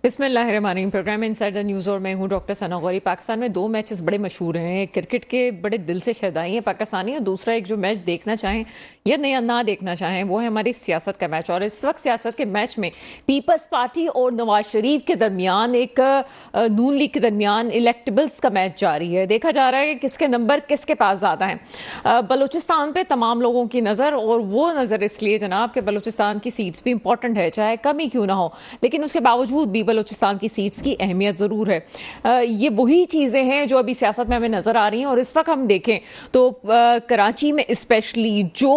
बिस्मिल्लाहिर्रहमानिर्रहीम। Programme inside the news और मैं हूं डॉक्टर सना गौरी। पाकिस्तान में दो मैचेस बड़े मशहूर हैं, क्रिकेट के बड़े दिल से शदाई हैं पाकिस्तानी, और दूसरा एक जो मैच देखना चाहें या ना देखना चाहें वो है हमारी सियासत का मैच। और इस वक्त सियासत के मैच में पीपल्स पार्टी और नवाज शरीफ के दरमियान, एक नून लीग के दरमियान इलेक्टेबल्स का मैच जारी है। देखा जा रहा है कि किसके नंबर किसके पास ज़्यादा हैं। बलूचिस्तान पे तमाम लोगों की नज़र, और वो नज़र इसलिए जनाब कि बलूचिस्तान की सीट्स भी इंपॉर्टेंट है, चाहे कम ही क्यों ना हो, लेकिन उसके बावजूद भी बलूचिस्तान की सीट्स की अहमियत ज़रूर है। ये वही चीज़ें हैं जो अभी सियासत में हमें नज़र आ रही हैं। और इस वक्त हम देखें तो कराची में स्पेशली जो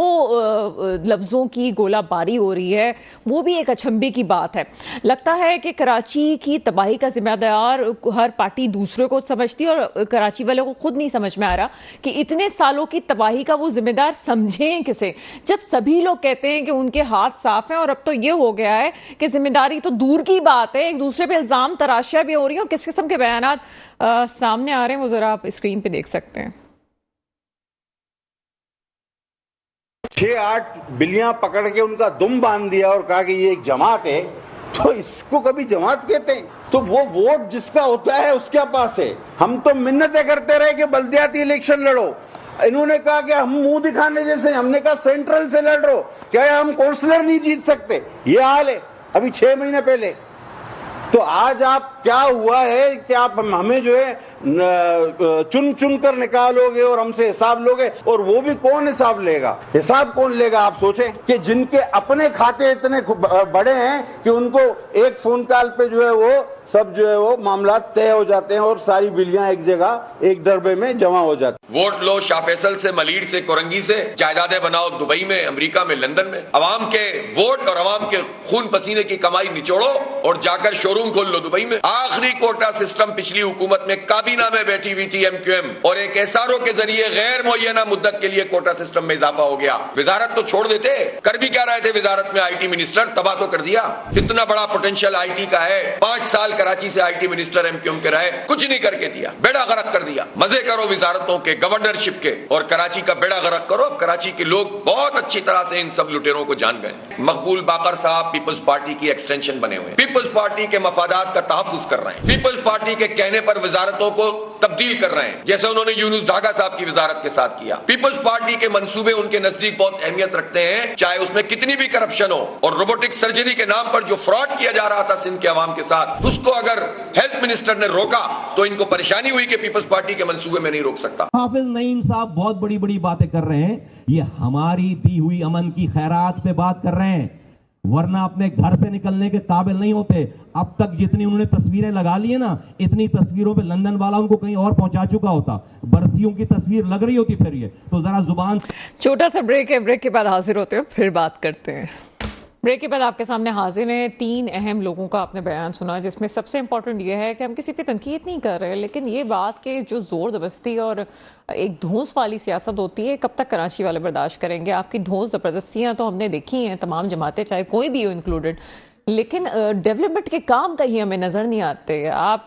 लफ्ज़ों की गोलाबारी हो रही है वो भी एक अचंभे की बात है। लगता है कि कराची की तबाही का जिम्मेदार हर पार्टी दूसरे को समझती है, और कराची वालों को खुद नहीं समझ में आ रहा कि इतने सालों की तबाही का वो जिम्मेदार समझें किसे, जब सभी लोग कहते हैं कि उनके हाथ साफ हैं। और अब तो ये हो गया है कि जिम्मेदारी तो दूर की बात है, एक दूसरे पे इल्जाम तराशियां भी हो रही हैं, और किस किस्म के बयानात सामने आ रहे हैं वो जरा आप स्क्रीन पे देख सकते हैं। 6-8 बिल्लियां पकड़ के उनका दुम बांध दिया और कहा कि ये एक जमात है, तो इसको कभी जमात कहते हैं? तो वो वोट जिसका होता है उसके पास है। हम तो मिन्नतें करते रहे कि बल्दियाती इलेक्शन लड़ो, इन्होंने कहा कि हम मुंह दिखाने जैसे, हमने कहा सेंट्रल से लड़ रहे हो, क्या हम काउंसलर नहीं जीत सकते? ये हाल है अभी 6 महीने पहले। तो आज आप क्या हुआ है कि आप हमें जो है चुन चुन कर निकालोगे और हमसे हिसाब लोगे, और वो भी कौन हिसाब लेगा? हिसाब कौन लेगा? आप सोचें कि जिनके अपने खाते इतने बड़े हैं कि उनको एक फोन कॉल पे जो है वो सब जो है वो मामला तय हो जाते हैं और सारी बिलियां एक जगह एक दरबे में जमा हो जाती। वोट लो शाह फैसल से, मलीर से, कोरंगी से, जायदादें बनाओ दुबई में, अमेरिका में, लंदन में। अवाम के वोट और अवाम के खून पसीने की कमाई निचोड़ो और जाकर शोरूम खोल लो दुबई में। आखिरी कोटा सिस्टम पिछली हुकूमत में काबीना में बैठी हुई थी एमक्यूएम, और एक एसआरओ के जरिए गैर मुअय्यना मुद्दत के लिए कोटा सिस्टम में इजाफा हो गया। वजारत तो छोड़ देते, कर भी क्या रहे थे वजारत में? आईटी मिनिस्टर तबाह तो कर दिया। इतना बड़ा पोटेंशियल आईटी का है, 5 साल कराची से आईटी मिनिस्टर एमक्यूएम के रहे, कुछ नहीं करके दिया, बेड़ा गर्क कर दिया। मजे करो वजारतों के, गवर्नरशिप के, और कराची का बेड़ा गर्क करो। अब कराची के लोग बहुत अच्छी तरह से इन सब लुटेरों को जान गए। मकबूल बाकर साहब पीपल्स पार्टी की एक्सटेंशन बने हुए, पीपल्स पार्टी के मफादात का तहफ्फुज कर रहे हैं, पीपल्स पार्टी के कहने पर वजारतों को तब्दील कर रहे हैं, जैसे उन्होंने यूनुस ढाका साहब की वजारत के साथ किया। पीपल्स पार्टी के मंसूबे उनके नजदीक बहुत अहमियत रखते हैं, चाहे उसमें कितनी भी करप्शन हो। और रोबोटिक सर्जरी के नाम पर जो फ्रॉड किया जा रहा था सिंध के अवाम के साथ, उसको अगर हेल्थ मिनिस्टर ने रोका तो इनको परेशानी हुई कि पीपल्स पार्टी के मंसूबे में नहीं रोक सकता। हाफिज नईम साहब बहुत बड़ी बड़ी बातें कर रहे हैं, ये हमारी दी हुई अमन की खैरात पे बात कर रहे हैं, वरना अपने घर से निकलने के काबिल नहीं होते। अब तक जितनी उन्होंने तस्वीरें लगा ली है ना, इतनी तस्वीरों पे लंदन वाला उनको कहीं और पहुंचा चुका होता। बरसियों की तस्वीर लग रही होती फिर ये तो जरा जुबान। छोटा सा ब्रेक है, ब्रेक के बाद हाजिर होते हो, फिर बात करते हैं। ब्रेक के बाद आपके सामने हाजिर हैं। 3 अहम लोगों का आपने बयान सुना, जिसमें सबसे इंपॉर्टेंट ये है कि हम किसी पे तनकीद नहीं कर रहे, लेकिन ये बात कि जो जोर जबरदस्ती और एक धौंस वाली सियासत होती है, कब तक कराची वाले बर्दाश्त करेंगे? आपकी धौंस जबरदस्तियां तो हमने देखी हैं, तमाम जमातें चाहे कोई भी हो इंक्लूडेड, लेकिन डेवलपमेंट के काम कहीं हमें नज़र नहीं आते। आप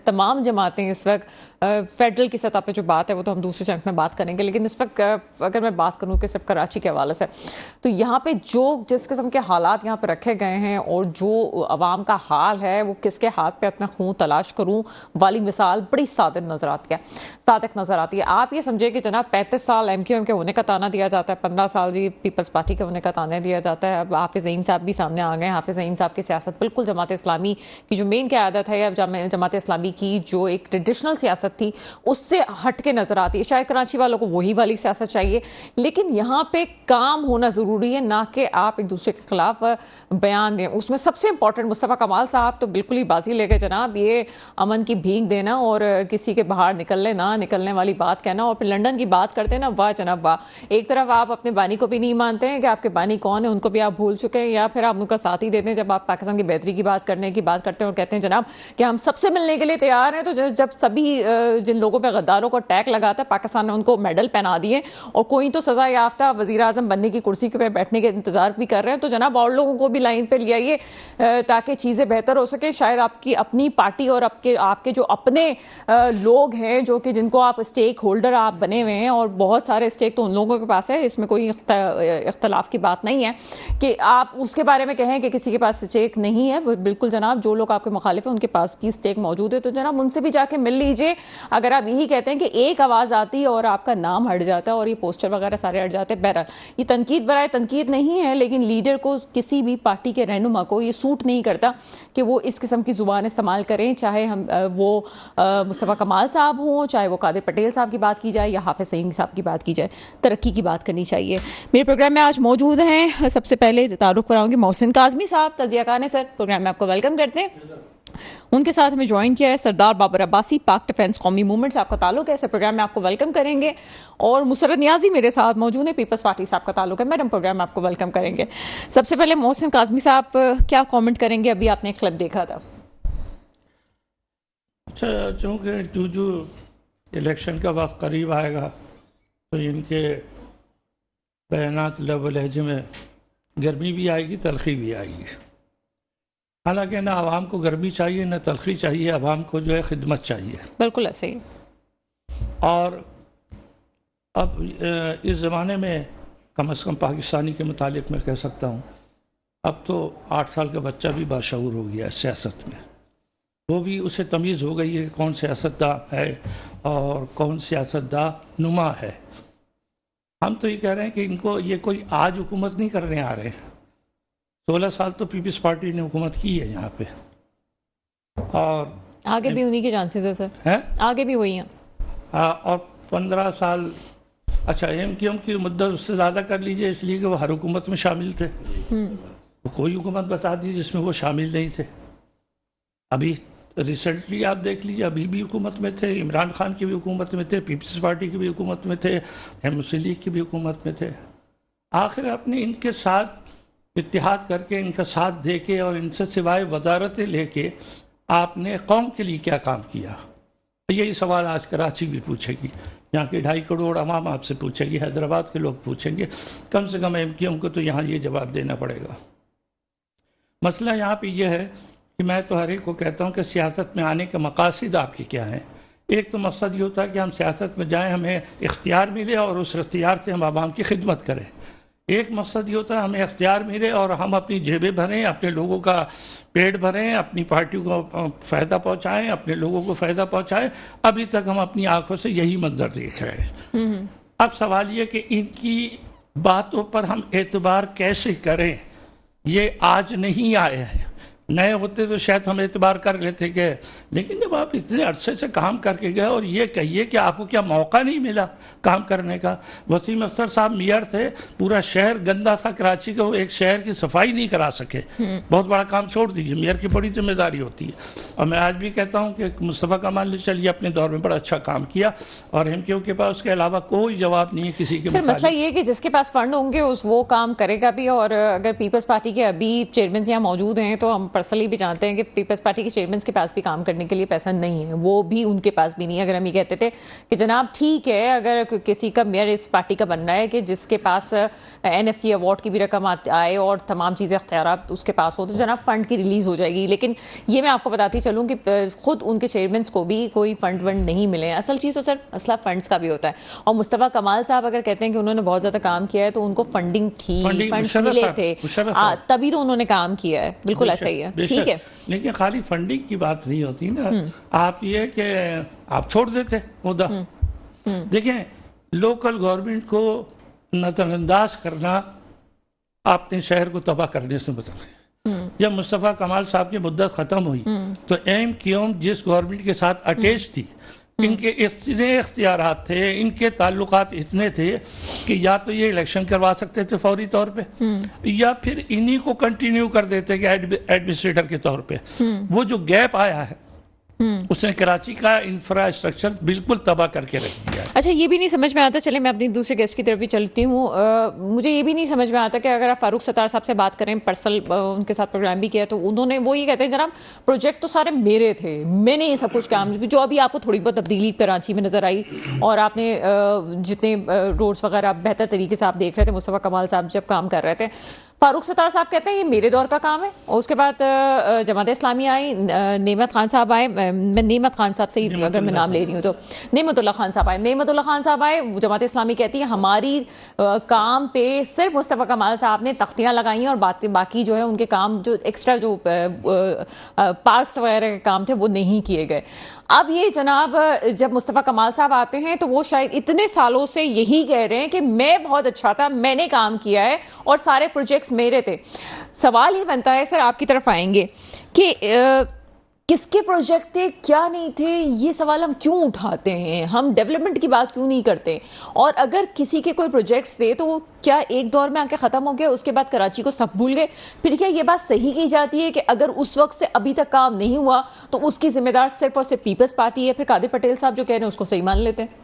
तमाम जमातें इस वक्त फेडरल की सतह पे जो बात है वो तो हम दूसरे चंक में बात करेंगे, लेकिन इस वक्त अगर मैं बात करूं कि सिर्फ कराची के हवाले से, तो यहाँ पे जो जिस किस्म के हालात यहाँ पे रखे गए हैं और जो अवाम का हाल है, वो किसके हाथ पे अपना खून तलाश करूं वाली मिसाल बड़ी सादिक नज़र आती है। आप ये समझे कि जनाब 35 साल एमक्यूएम के होने का ताना दिया जाता है, 15 साल जी पीपल्स पार्टी के होने का ताना दिया जाता है। अब हाफिज नईम साहब भी सामने आ गए। हाफिज नईम साहब की सियासत बिल्कुल जमात इस्लामी की जो मेन क़यादत है, या जमात इस्लामी की जो एक ट्रेडिशनल सियासत थी उससे हट के नजर आती है। शायद कराची वालों को वही वाली सियासत चाहिए, लेकिन यहाँ पे काम होना जरूरी है, ना कि आप एक दूसरे के खिलाफ बयान दें। उसमें सबसे इंपॉर्टेंट मुस्तफा कमाल साहब तो बिल्कुल ही बाजी ले गए जनाब। ये अमन की भीख देना और किसी के बाहर निकलने वाली बात कहना, और फिर लंदन की बात करते हैं ना, वाह जनाब वाह। एक तरफ आप अपने बानी को भी नहीं मानते हैं कि आपके बानी कौन है, उनको भी आप भूल चुके हैं, या फिर आप उनका साथ ही देते हैं जब आप पाकिस्तान की बेहतरी की बात करते हैं और कहते हैं जनाब कि हम सबसे मिलने के लिए तैयार हैं। तो जब सभी جن لوگوں پہ غداروں کو ٹیگ لگاتا ہے پاکستان نے ان کو میڈل پہنا دیے اور کوئی تو سزا یافتہ وزیر اعظم بننے کی کرسی پہ بیٹھنے کے انتظار بھی کر رہے ہیں. تو جناب اور لوگوں کو بھی لائن پہ لے آئیے تاکہ چیزیں بہتر ہو سکے. شاید آپ کی اپنی پارٹی اور آپ کے جو اپنے لوگ ہیں جو کہ جن کو آپ اسٹیک ہولڈر آپ بنے ہوئے ہیں, اور بہت سارے اسٹیک تو ان لوگوں کے پاس ہے, اس میں کوئی اختلاف کی بات نہیں ہے کہ آپ اس کے بارے میں کہیں کہ کسی کے پاس اسٹیک نہیں ہے. بالکل جناب, جو لوگ آپ کے مخالف ہیں ان کے پاس بھی اسٹیک موجود ہے, تو جناب ان سے بھی جا کے مل لیجئے. اگر آپ یہی کہتے ہیں کہ ایک آواز آتی ہے اور آپ کا نام ہٹ جاتا ہے اور یہ پوسٹر وغیرہ سارے ہٹ جاتے ہیں. بہرحال یہ تنقید برائے تنقید نہیں ہے, لیکن لیڈر کو, کسی بھی پارٹی کے رہنما کو یہ سوٹ نہیں کرتا کہ وہ اس قسم کی زبان استعمال کریں, چاہے وہ مصطفیٰ کمال صاحب ہوں, چاہے وہ قادر پٹیل صاحب کی بات کی جائے یا حافظ سعید صاحب کی بات کی جائے. ترقی کی بات کرنی چاہیے. میرے پروگرام میں آج موجود ہیں, سب سے پہلے تعارف کراؤں گی محسن کاظمی صاحب, تجزیہ کار ہیں سر, پروگرام میں آپ کو ویلکم کرتے ہیں. ان کے ساتھ ہمیں جوائن کیا ہے سردار بابر عباسی, پاک ڈیفنس قومی موومنٹ سے آپ کا تعلق ہے, پروگرام میں آپ کو ویلکم کریں گے. اور مسرت نیازی میرے ساتھ موجود ہیں, پیپلز پارٹی سے آپ کا تعلق ہے, میڈم پروگرام میں آپ کو ویلکم کریں گے. سب سے پہلے محسن کاظمی صاحب, کیا کامنٹ کریں گے؟ ابھی آپ نے ایک کلپ دیکھا تھا. اچھا, چونکہ جو الیکشن کا وقت قریب آئے گا تو ان کے بیانات لب و لہجے میں گرمی بھی آئے گی, تلخی بھی آئے گی. حالانکہ نہ عوام کو گرمی چاہیے نہ تلخی چاہیے, عوام کو جو ہے خدمت چاہیے. بالکل ایسے ہی. اور اب اس زمانے میں کم از کم پاکستانی کے متعلق میں کہہ سکتا ہوں, اب تو 8 سال کا بچہ بھی باشعور ہو گیا ہے سیاست میں. وہ بھی اسے تمیز ہو گئی ہے کہ کون سیاستداں ہے اور کون سیاستداں نما ہے. ہم تو یہ کہہ رہے ہیں کہ ان کو یہ کوئی آج حکومت نہیں کرنے آ رہے. 16 سال تو پیپلز پارٹی نے حکومت کی ہے یہاں پہ, اور آگے بھی انہی کے چانسز ہے سر, آگے بھی وہی ہیں. اور 15 سال اچھا ایم کیو ایم کی مدت اس سے زیادہ کر لیجئے, اس لیے کہ وہ ہر حکومت میں شامل تھے. کوئی حکومت بتا دیجیے جس میں وہ شامل نہیں تھے. ابھی ریسنٹلی آپ دیکھ لیجیے, ابھی بھی حکومت میں تھے, عمران خان کی بھی حکومت میں تھے, پیپلز پارٹی کی بھی حکومت میں تھے, مسلم لیگ کی بھی حکومت میں تھے. آخر اپنے ان کے ساتھ اتحاد کر کے, ان کا ساتھ دے کے, اور ان سے سوائے وزارتیں لے کے آپ نے قوم کے لیے کیا کام کیا؟ یہی سوال آج کراچی بھی پوچھے گی, یہاں کے 2.5 کروڑ عوام آپ سے پوچھے گی, حیدرآباد کے لوگ پوچھیں گے, کم سے کم ایم کیو ایم کو تو یہاں یہ جواب دینا پڑے گا. مسئلہ یہاں پہ یہ ہے کہ میں تو ہر ایک کو کہتا ہوں کہ سیاست میں آنے کے مقاصد آپ کے کیا ہیں. ایک تو مقصد یہ ہوتا ہے کہ ہم سیاست میں جائیں, ہمیں اختیار ملے اور اس اختیار سے ہم عوام کی خدمت کریں. ایک مقصد یہ ہوتا ہے ہمیں اختیار ملے اور ہم اپنی جیبیں بھریں, اپنے لوگوں کا پیٹ بھریں, اپنی پارٹی کو فائدہ پہنچائیں, اپنے لوگوں کو فائدہ پہنچائیں. ابھی تک ہم اپنی آنکھوں سے یہی منظر دیکھ رہے ہیں. اب سوال یہ کہ ان کی باتوں پر ہم اعتبار کیسے کریں؟ یہ آج نہیں آئے ہیں. نئے ہوتے تو شاید ہم اعتبار کر لیتے کہ, لیکن جب آپ اتنے عرصے سے کام کر کے گئے, اور یہ کہیے کہ آپ کو کیا موقع نہیں ملا کام کرنے کا. وسیم اختر صاحب میئر تھے, پورا شہر گندا تھا کراچی کا, وہ ایک شہر کی صفائی نہیں کرا سکے. بہت بڑا کام چھوڑ دیجیے, میئر کی بڑی ذمہ داری ہوتی ہے. اور میں آج بھی کہتا ہوں کہ مصطفیٰ کمال نے چلیے اپنے دور میں بڑا اچھا کام کیا, اور ایم کیو کے پاس اس کے علاوہ کوئی جواب نہیں ہے کسی کے متعلق. مسئلہ یہ کہ جس کے پاس فنڈ ہوں گے وہ کام کرے گا بھی. اور اگر پیپلز پارٹی کے ابھی چیئرمین یہاں موجود ہیں تو ہم پرسنلی بھی جانتے ہیں کہ پیپلز پارٹی کے چیئرمین کے پاس بھی کام کرنے کے لیے پیسہ نہیں ہے, وہ بھی ان کے پاس بھی نہیں ہے. اگر ہم یہ کہتے تھے کہ جناب ٹھیک ہے اگر کسی کا میئر اس پارٹی کا بن رہا ہے کہ جس کے پاس NFC ایوارڈ کی بھی رقم آئے اور تمام چیزیں اختیارات اس کے پاس ہو, تو جناب فنڈ کی ریلیز ہو جائے گی. لیکن یہ میں آپ کو بتاتی چلوں کہ خود ان کے چیئرمینس کو بھی کوئی فنڈ نہیں ملے ہیں. اصل چیز تو سر مسئلہ فنڈز کا بھی ہوتا ہے. اور مصطفیٰ کمال صاحب اگر کہتے ہیں کہ انہوں نے بہت زیادہ کام کیا ہے تو ان کو فنڈنگ تھی, فنڈز ملے تھے, تبھی تو انہوں نے کام کیا ہے. بالکل ایسا ہی ہے. ٹھیک ہے, لیکن خالی فنڈنگ کی بات نہیں ہوتی نا. آپ یہ کہ آپ چھوڑ دیتے عہدہ. دیکھیں, لوکل گورنمنٹ کو نظر انداز کرنا اپنے شہر کو تباہ کرنے سے مطلب. جب مصطفیٰ کمال صاحب کی مدت ختم ہوئی تو ایم کیو ایم جس گورنمنٹ کے ساتھ اٹیچ تھی, ان کے اتنے اختیارات تھے, ان کے تعلقات اتنے تھے کہ یا تو یہ الیکشن کروا سکتے تھے فوری طور پہ, یا پھر انہی کو کنٹینیو کر دیتے کہ ایڈمنسٹریٹر کے طور پہ. وہ جو گیپ آیا ہے उसने कराची का इंफ्रास्ट्रक्चर बिल्कुल तबाह करके रख दिया। अच्छा, ये भी नहीं समझ में आता, चले मैं अपनी दूसरे गेस्ट की तरफ भी चलती हूँ, मुझे ये भी नहीं समझ में आता कि अगर आप फारूक सत्तार साहब से बात करें, पर्सनल उनके साथ प्रोग्राम भी किया, तो उन्होंने वो ये कहते हैं जनाब प्रोजेक्ट तो सारे मेरे थे, मैंने ये सब कुछ काम, जो अभी आपको थोड़ी बहुत तब्दीली कराची में नजर आई और आपने जितने रोड्स वगैरह बेहतर तरीके से आप देख रहे थे, मुस्तफ़ा कमाल साहब जब काम कर रहे थे, फारूक सत्तार साहब कहते हैं ये मेरे दौर का काम है। और उसके बाद जमात इस्लामी आई, नेमत खान साहब आए, मैं नेमत खान साहब से ही अगर मैं नाम ले रही हूँ तो नेमतुल्ला खान साहब आए, नेमतुल्ला खान साहब आए, जमात इस्लामी कहती है हमारी काम पे सिर्फ मुस्तफ़ा कमाल साहब ने तख्तियाँ लगाई हैं और बाकी जो है उनके काम जो एक्स्ट्रा जो पार्क्स वगैरह के काम थे वो नहीं किए गए। अब ये जनाब जब मुस्तफ़ा कमाल साहब आते हैं तो वो शायद इतने सालों से यही कह रहे हैं कि मैं बहुत अच्छा था, मैंने काम किया है और सारे प्रोजेक्ट्स मेरे थे। सवाल ये बनता है, सर आपकी तरफ आएंगे, कि किसके प्रोजेक्ट थे, क्या नहीं थे, ये सवाल हम क्यों उठाते हैं, हम डेवलपमेंट की बात क्यों नहीं करते? और अगर किसी के कोई प्रोजेक्ट्स थे तो वो क्या एक दौर में आके ख़त्म हो गया, उसके बाद कराची को सब भूल गए? फिर क्या ये बात सही की जाती है कि अगर उस वक्त से अभी तक काम नहीं हुआ तो उसकी जिम्मेदार सिर्फ और सिर्फ पीपल्स पार्टी है, फिर कादिर पटेल साहब जो कह रहे हैं उसको सही मान लेते हैं?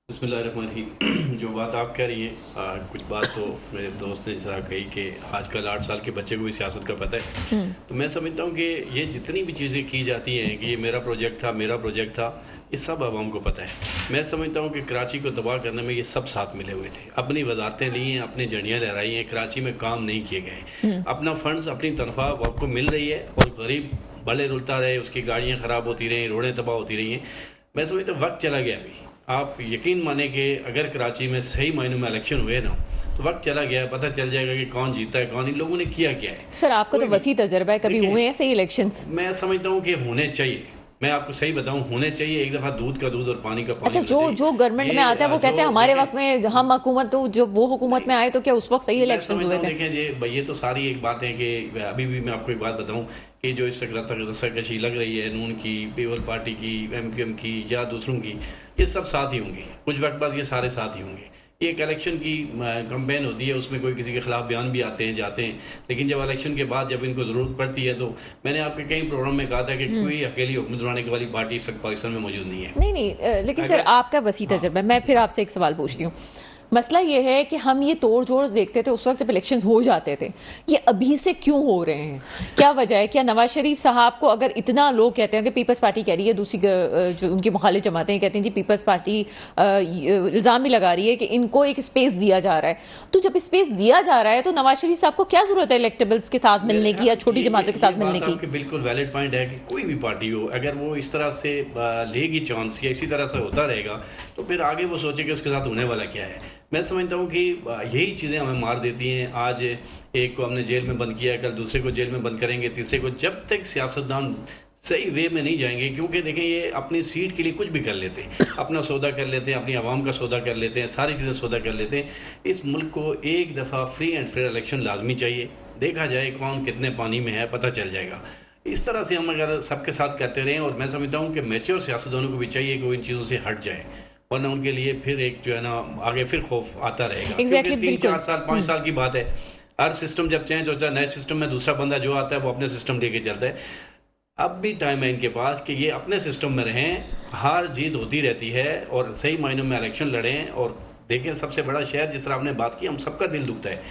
बिस्मिल्लाहिर्रहमानिर्रहीम। जो बात आप कह रही हैं, कुछ बात तो मेरे दोस्त ने जिस तरह कही कि आजकल 8 साल के बच्चे को भी सियासत का पता है, तो मैं समझता हूँ कि ये जितनी भी चीज़ें की जाती हैं कि ये मेरा प्रोजेक्ट था, मेरा प्रोजेक्ट था, ये सब आवाम को पता है। मैं समझता हूँ कि कराची को तबाह करने में ये सब साथ मिले हुए थे, अपनी वजारतें ली हैं, अपनी झंडियाँ लहराई हैं, कराची में काम नहीं किए गए, अपना फंड्स, अपनी तनख्वाह आपको मिल रही है और गरीब भले रुलता रहे, उसकी गाड़ियाँ ख़राब होती रहीं, रोडें तबाह होती रही हैं। मैं समझता हूँ वक्त चला गया। अभी आप यकीन माने कि अगर कराची में सही मायनों में इलेक्शन हुए ना तो वक्त चला गया, पता चल जाएगा कि कौन जीता है, कौन, इन लोगों ने किया क्या है। सर आपका तो वसी तजर्बा है, कभी हुए हैं सही इलेक्शंस? मैं समझता हूँ कि होने चाहिए, मैं आपको सही बताऊं, होने चाहिए। एक दफा दूध का दूध और पानी का पानी। अच्छा, जो गवर्नमेंट में आता है वो कहते हैं हमारे वक्त में हम हुकूमत, तो जब वो हुकूमत में आए तो क्या उस वक्त सही इलेक्शन हुए थे? देखें ये तो सारी एक बात है कि अभी भी मैं आपको एक बात बताऊं कि जो इस वक्त रस्साकशी लग रही है नून की, पीपल पार्टी की, MQM की या दूसरों की, ये सब साथ ही होंगे, कुछ वक्त बाद ये सारे साथ ही होंगे। ये एक इलेक्शन की कैंपेन होती है, उसमें कोई किसी के खिलाफ बयान भी आते हैं जाते हैं, लेकिन जब इलेक्शन के बाद जब इनको ज़रूरत पड़ती है तो मैंने आपके कई प्रोग्राम में कहा था कि कोई अकेली हुकूमत बनाने वाली पार्टी इस वक्त पाकिस्तान में मौजूद नहीं है। नहीं, लेकिन सर आपका वसी तजर्बा, मैं फिर आपसे एक सवाल पूछती हूँ। मसला ये है कि हम ये तोड़ जोड़ देखते थे उस वक्त जब इलेक्शन हो जाते थे, ये अभी से क्यों हो रहे हैं? क्या वजह है? क्या नवाज शरीफ साहब को अगर इतना लोग कहते हैं कि पीपल्स पार्टी कह रही है, दूसरी जो उनकी मुखालिफ जमातें कहती हैं जी पीपल्स पार्टी इल्ज़ाम भी लगा रही है कि इनको एक स्पेस दिया जा रहा है, तो जब स्पेस दिया जा रहा है तो नवाज शरीफ साहब को क्या जरूरत है इलेक्टेबल्स के साथ मिलने की या छोटी जमातों के साथ मिलने की? बिल्कुल वैलिड पॉइंट है कि कोई भी पार्टी हो, अगर वो इस तरह से लेगी चांस या इसी तरह से होता रहेगा तो फिर आगे वो सोचे कि उसके साथ होने वाला क्या है। मैं समझता हूँ कि यही चीज़ें हमें मार देती हैं। आज एक को हमने जेल में बंद किया, कल दूसरे को जेल में बंद करेंगे, तीसरे को, जब तक सियासतदान सही वे में नहीं जाएंगे, क्योंकि देखें ये अपनी सीट के लिए कुछ भी कर लेते हैं, अपना सौदा कर लेते हैं, अपनी आवाम का सौदा कर लेते हैं, सारी चीज़ें सौदा कर लेते हैं। इस मुल्क को एक दफ़ा फ्री एंड फेयर इलेक्शन लाजमी चाहिए, देखा जाए कौन कितने पानी में है, पता चल जाएगा। इस तरह से हम अगर सबके साथ करते रहें, और मैं समझता हूँ कि मैच्योर सियासतदानों को भी चाहिए कि वो इन चीज़ों से हट जाए, वरना उनके लिए फिर एक जो है ना आगे फिर खौफ आता रहेगा। Exactly, 3-4 साल 5 साल की बात है, हर सिस्टम जब चेंज होता है, नए सिस्टम में दूसरा बंदा जो आता है वो अपने सिस्टम लेके चलता है। अब भी टाइम है इनके पास कि ये अपने सिस्टम में रहें, हार जीत होती रहती है और सही मायनों में इलेक्शन लड़ें। और देखें सबसे बड़ा शहर, जिस तरह आपने बात की, हम सबका दिल दुखता है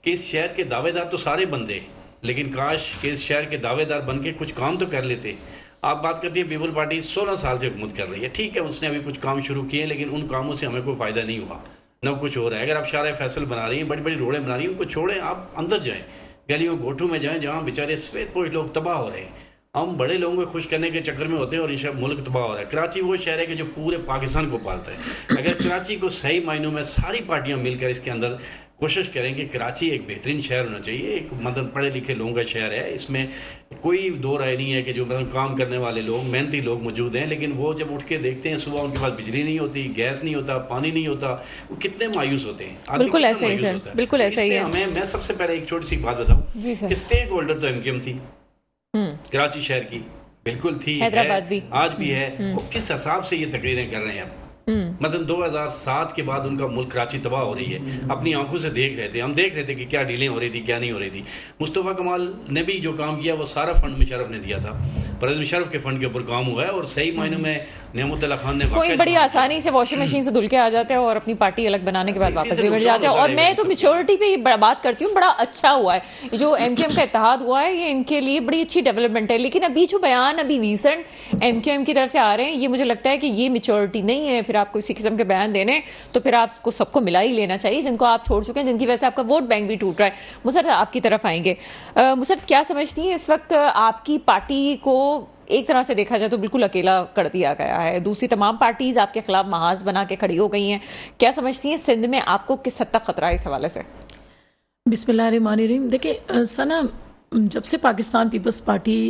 कि इस शहर के दावेदार तो सारे बंदे, लेकिन काश कि इस शहर के दावेदार बन के कुछ काम तो कर लेते। आप बात करती है पीपल पार्टी 16 साल से हुकूमत कर रही है, ठीक है, उसने अभी कुछ काम शुरू किए, लेकिन उन कामों से हमें कोई फ़ायदा नहीं हुआ, न कुछ हो रहा है। अगर आप शारा फैसल बना रही हैं, बड़ी बड़ी रोडें बना रही हैं, उनको छोड़ें, आप अंदर जाएं, गलियों गोठों में जाएं, जहाँ बेचारे सफ़ेद पोश लोग तबाह हो रहे हैं। हम बड़े लोगों को खुश करने के चक्कर में होते हैं और ये मुल्क तबाह हो रहा है। कराची वो शहर है कि जो पूरे पाकिस्तान को पालता है। अगर कराची को सही मायनों में सारी पार्टियाँ मिलकर इसके अंदर कोशिश करें कि कराची एक बेहतरीन शहर होना चाहिए, एक मतलब पढ़े लिखे लोगों का शहर है, इसमें कोई दो राय नहीं है कि जो मतलब काम करने वाले लोग, मेहनती लोग मौजूद हैं, लेकिन वो जब उठ के देखते हैं सुबह उनके पास बिजली नहीं होती, गैस नहीं होता, पानी नहीं होता, वो कितने मायूस होते हैं। बिल्कुल ऐसा ही सर, बिल्कुल ऐसा ही है। मैं सबसे पहले एक छोटी सी बात बताऊँ कि स्टेक होल्डर तो MQM थी कराची शहर की, बिल्कुल थी, हैदराबाद भी आज भी है। वो किस हिसाब से ये तकरीरें कर रहे हैं अब, मतलब 2007 के बाद उनका मुल्क कराची तबाह हो रही है, अपनी आंखों से देख रहे थे, हम देख रहे थे कि क्या डीलें हो रही थी, क्या नहीं हो रही थी। मुस्तफ़ा कमाल ने भी जो काम किया वो सारा फंड मुशर्रफ ने दिया था। परवेज मुशर्रफ के फंड के ऊपर काम हुआ है और सही मायनों में नेमत अल्लाह खान ने कोई बड़ी आसानी से वॉशिंग मशीन से धुल के आ जाते हैं और अपनी पार्टी अलग बनाने के बाद वापस भी बैठ जाते हैं। और मैं तो मेच्योरिटी पे बात करती हूँ, बड़ा अच्छा हुआ है जो एमक्यूएम का इत्तेहाद हुआ है, ये इनके लिए बड़ी अच्छी डेवलपमेंट है। लेकिन अभी जो बयान अभी रीसेंट एमक्यूएम की तरफ से आ रहे हैं, ये मुझे लगता है कि ये मेच्योरिटी नहीं है। फिर आपको इसी किस्म के बयान देने तो फिर आपको सबको मिला ही लेना चाहिए, जिनको आप छोड़ चुके हैं, जिनकी वजह से आपका वोट बैंक भी टूट रहा है। मुसरत आपकी तरफ आएंगे। मुसरत, क्या समझती हैं इस वक्त आपकी पार्टी को एक तरह से देखा जाए तो बिल्कुल अकेला कर दिया गया है, दूसरी तमाम पार्टीज आपके खिलाफ महाज बना के खड़ी हो गई हैं, क्या समझती हैं सिंध में आपको किस हद तक खतरा है इस हवाले से? बिस्मिल्लाहिर्रहमानिर्रहीम। देखिए सना, जब से पाकिस्तान पीपल्स पार्टी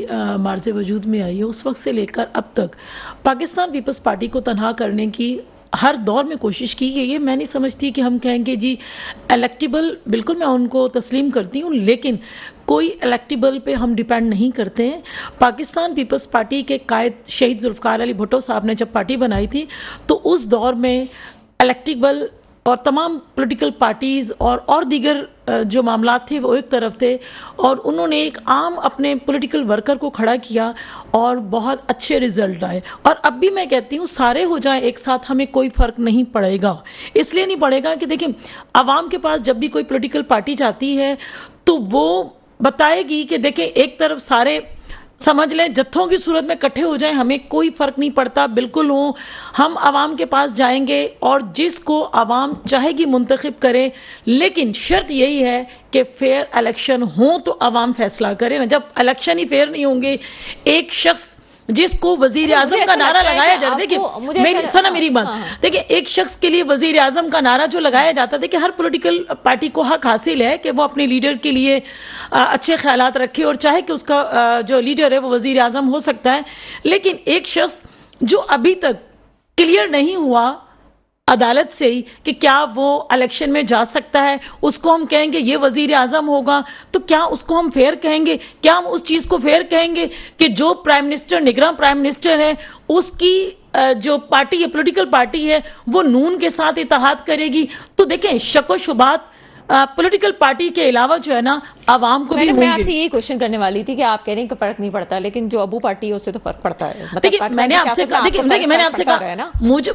मार्ज़े वजूद में आई है उस वक्त से लेकर अब तक पाकिस्तान पीपल्स पार्टी को तनहा करने की हर दौर में कोशिश की गई है। मैं नहीं समझती कि हम कहेंगे जी इलेक्टिबल, बिल्कुल मैं उनको तस्लीम करती हूँ, लेकिन कोई इलेक्टिबल पे हम डिपेंड नहीं करते हैं। पाकिस्तान पीपल्स पार्टी के कायद शहीद जुल्फ़िकार अली भुट्टो साहब ने जब पार्टी बनाई थी तो उस दौर में इलेक्टिबल और तमाम पॉलिटिकल पार्टीज़ और दीगर जो मामलात थे वो एक तरफ थे, और उन्होंने एक आम अपने पॉलिटिकल वर्कर को खड़ा किया और बहुत अच्छे रिजल्ट आए। और अब भी मैं कहती हूँ सारे हो जाएं एक साथ, हमें कोई फ़र्क नहीं पड़ेगा। इसलिए नहीं पड़ेगा कि देखिए आवाम के पास जब भी कोई पॉलिटिकल पार्टी जाती है तो वो बताएगी कि देखें एक तरफ सारे समझ लें जत्थों की सूरत में इकट्ठे हो जाएं, हमें कोई फर्क नहीं पड़ता, बिल्कुल हो, हम आवाम के पास जाएंगे और जिसको आवाम चाहेगी मुंतखब करे, लेकिन शर्त यही है कि फेयर इलेक्शन हो तो आवाम फैसला करे ना। जब इलेक्शन ही फेयर नहीं होंगे, एक शख्स जिसको वजीर आजम का नारा लगाया जाता है, देखिए सुना मेरी बात, देखिए एक शख्स के लिए वजीर आजम का नारा जो लगाया जाता है, देखिए हर पॉलिटिकल पार्टी को हक हासिल है कि वो अपने लीडर के लिए अच्छे ख्यालात रखे और चाहे कि उसका जो लीडर है वो वजीर आजम हो सकता है। लेकिन एक शख्स जो अभी तक क्लियर नहीं हुआ अदालत से ही कि क्या वो इलेक्शन में जा सकता है, उसको हम कहेंगे ये वजीर आजम होगा, तो क्या उसको हम फेयर कहेंगे? क्या हम उस चीज को फेयर कहेंगे कि जो प्राइम मिनिस्टर, निगरान प्राइम मिनिस्टर है, उसकी जो पार्टी है, पॉलिटिकल पार्टी है, वो नून के साथ इत्तेहाद करेगी? तो देखें शक व शुबात पॉलिटिकल पार्टी के अलावा जो है ना आवाम को भी। मैं आपसे यही क्वेश्चन करने वाली थी कि आप कह रहे हैं कि फर्क नहीं पड़ता, लेकिन जो अबू पार्टी है उससे तो फर्क पड़ता है। देखिए मैंने आपसे कहा, देखिए मैंने आपसे कहा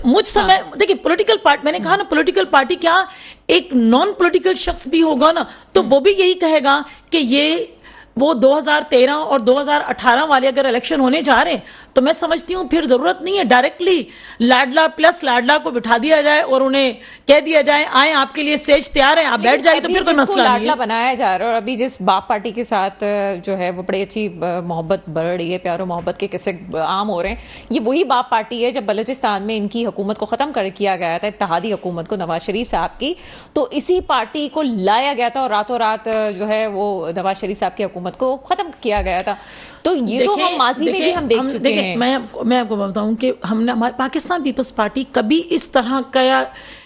मुझ समय, देखिए पॉलिटिकल पार्टी, मैंने कहा ना पॉलिटिकल पार्टी क्या एक नॉन पॉलिटिकल शख्स भी होगा ना तो वो भी यही कहेगा कि ये वो 2013 और 2018 वाले अगर इलेक्शन होने जा रहे हैं तो मैं समझती हूँ फिर जरूरत नहीं है डायरेक्टली लाडला प्लस लाडला को बिठा दिया जाए और उन्हें कह दिया जाए आए आपके लिए स्टेज तैयार है, आप बैठ जाइए, तो फिर कोई मसला नहीं है। लाडला बनाया जा रहा है और अभी जिस बाप पार्टी के साथ जो है वो बड़ी अच्छी मोहब्बत बढ़ रही है, प्यार और मोहब्बत के किस्से आम हो रहे हैं, ये वही बाप पार्टी है जब बलूचिस्तान में इनकी हुकूमत को खत्म कर किया गया था, इत्तेहादी हुकूमत को नवाज शरीफ साहब की, तो इसी पार्टी को लाया गया था और रातों रात जो है वो नवाज शरीफ साहब की हुकूमत को खत्म किया गया था। तो ये तो हम माजी में भी हम देख चुके हैं। मैं आपको बताऊं कि हमने हमारे पाकिस्तान पीपल्स पार्टी कभी इस तरह का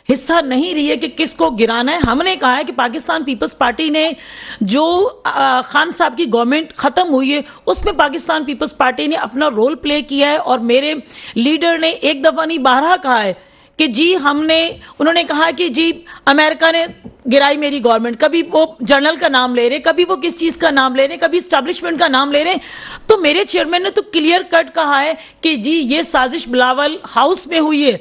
हिस्सा नहीं रही है कि किसको गिराना है। हमने कहा है कि पाकिस्तान पीपल्स पार्टी ने जो खान साहब की गवर्नमेंट खत्म हुई है उसमें पाकिस्तान पीपल्स पार्टी ने अपना रोल प्ले किया है, और मेरे लीडर ने एक दफा नहीं 12 कहा है कि जी उन्होंने कहा कि जी अमेरिका ने गिराई मेरी गवर्नमेंट, कभी वो जर्नल का नाम ले रहे, कभी वो किस चीज का नाम ले रहे, कभी स्टैब्लिशमेंट का नाम ले रहे। तो मेरे चेयरमैन ने तो क्लियर कट कहा है कि जी ये साजिश बिलावल हाउस में हुई है।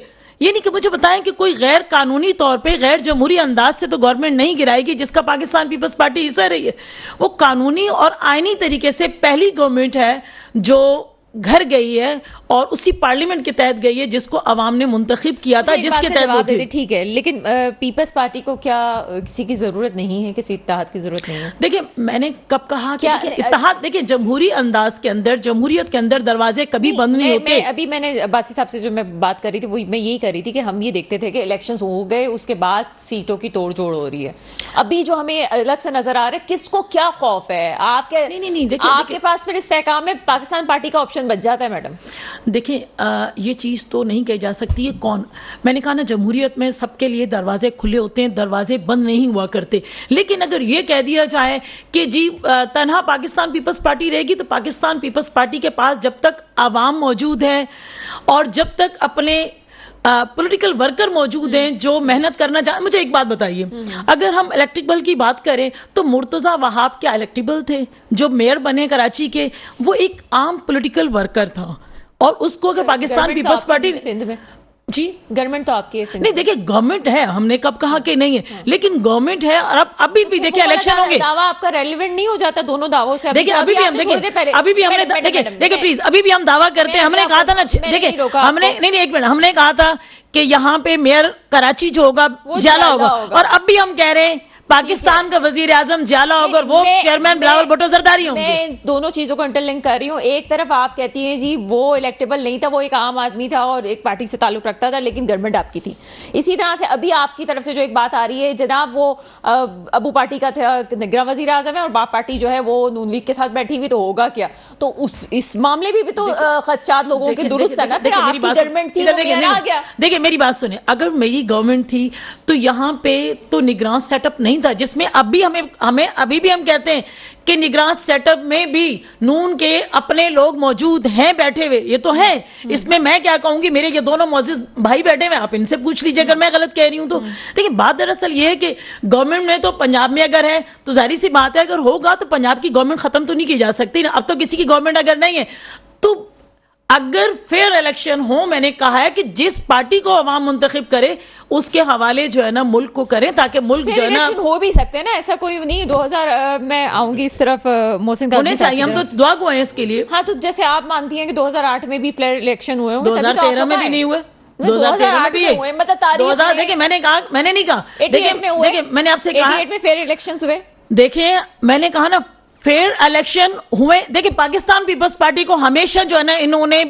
ये नहीं कि मुझे बताएं कि कोई गैर कानूनी तौर पे गैर जमहूरी अंदाज से तो गवर्नमेंट नहीं गिराएगी जिसका पाकिस्तान पीपल्स पार्टी हिस्सा रही है। वो कानूनी और आईनी तरीके से पहली गवर्नमेंट है जो घर गई है और उसी पार्लियामेंट के तहत गई है जिसको अवाम ने मुंतखब किया था, जिसके तहत वो थी। ठीक है, लेकिन पीपल्स पार्टी को क्या किसी की जरूरत नहीं है, किसी इत्तेहाद की जरूरत नहीं है? देखिए मैंने कब कहा कि इत्तेहाद, देखिए जमहूरी अंदाज के अंदर, जमहूरियत के अंदर दरवाजे कभी बंद नहीं होते। अभी मैंने बासी साहब से जो मैं बात कर रही थी वो मैं यही कर रही थी कि हम ये देखते थे कि इलेक्शंस हो गए, उसके बाद सीटों की तोड़ जोड़ हो रही है। अभी जो हमें अलग से नजर आ रहा है, किसको क्या खौफ है? आपके नहीं, आपके पास फिर इस्तेहकाम में पाकिस्तान पार्टी का ऑप्शन बच जाता है। मैडम देखिए ये चीज तो नहीं कही जा सकती है कौन, मैंने कहा ना जमहूरियत में सबके लिए दरवाजे खुले होते हैं, दरवाजे बंद नहीं हुआ करते। लेकिन अगर ये कह दिया जाए कि जी तन्हा पाकिस्तान पीपल्स पार्टी रहेगी, तो पाकिस्तान पीपल्स पार्टी के पास जब तक आवाम मौजूद है और जब तक अपने पॉलिटिकल वर्कर मौजूद हैं जो मेहनत करना चाहते। मुझे एक बात बताइए, अगर हम इलेक्टेबल की बात करें तो मुर्तजा वहाब क्या इलेक्टेबल थे? जो मेयर बने कराची के, वो एक आम पॉलिटिकल वर्कर था, और उसको अगर पाकिस्तान पीपल्स पार्टी सिंध में जी गवर्नमेंट तो आपकी है सिंध नहीं, देखिए गवर्नमेंट है, हमने कब कहा कि नहीं है, लेकिन गवर्नमेंट है, और अब अभी भी देखिए इलेक्शन होंगे, दावा आपका रेलेवेंट नहीं हो जाता दोनों दावों से? देखिए अभी भी हम देखिए अभी भी हमने देखिए प्लीज अभी भी हम दावा करते हैं, हमने कहा था ना, देखिए हमने नहीं एक मिनट, हमने कहा था कि यहाँ पे मेयर कराची जो होगा जाला होगा, और अब भी हम कह रहे हैं पाकिस्तान का वजीर आजम जाला होगा और वो चेयरमैन बिलावल भुट्टो जरदारी होंगे। मैं इन दोनों चीजों को इंटरलिंक कर रही हूँ। एक तरफ आप कहती हैं जी वो इलेक्टेबल नहीं था, वो एक आम आदमी था और एक पार्टी से ताल्लुक रखता था, लेकिन गवर्नमेंट आपकी थी। इसी तरह से अभी आपकी तरफ से जो एक बात आ रही है, जनाब वो अबू पार्टी का था, निगरां वजीर आजम है, और बाप पार्टी जो है वो नून लीग के साथ बैठी हुई, तो होगा क्या? तो इस मामले में भी तो खदशात लोगों के दुरुस्त है ना। फिर आपकी गवर्नमेंट थी, आ गया। देखिए मेरी बात सुने, अगर मेरी गवर्नमेंट थी तो यहाँ पे तो निगरान सेटअप नहीं था, जिसमें अब भी हमें अभी भी हम कहते हैं कि निगरान सेटअप में भी नून के अपने लोग मौजूद हैं बैठे हुए, ये तो है। इसमें मैं क्या कहूंगी, मेरे ये दोनों मौजूद भाई बैठे हुए, आप इनसे पूछ लीजिए अगर मैं गलत कह रही हूं तो। देखिए बात दरअसल ये है कि गवर्नमेंट में तो पंजाब में अगर है तो जाहिर सी बात है, अगर होगा तो पंजाब की गवर्नमेंट खत्म तो नहीं की जा सकती ना। अब तो किसी की गवर्नमेंट अगर नहीं है तो अगर फेयर इलेक्शन हो, मैंने कहा है कि जिस पार्टी को अवाम मुंतखब करे उसके हवाले जो है ना मुल्क को करें, ताकि मुल्क जो है ना हो भी सकते हैं ना, ऐसा कोई नहीं। 2000 मैं आऊंगी इस तरफ, मोहसिन होने चाहिए, हम तो दुआ को हैं इसके लिए। हाँ, तो जैसे आप मानती हैं कि 2008 में भी फेयर इलेक्शन हुए होंगे, 2013 में भी नहीं हुए, 2013 में भी हुए, मतलब तारीख 2000 देखिए मैंने नहीं कहा, देखिए मैंने आपसे कहा 88 में फेयर इलेक्शंस हुए। देखिए मैंने कहा ना फेयर इलेक्शन हुए। देखिए पाकिस्तान पीपल्स पार्टी को हमेशा जो है ना इन्होंने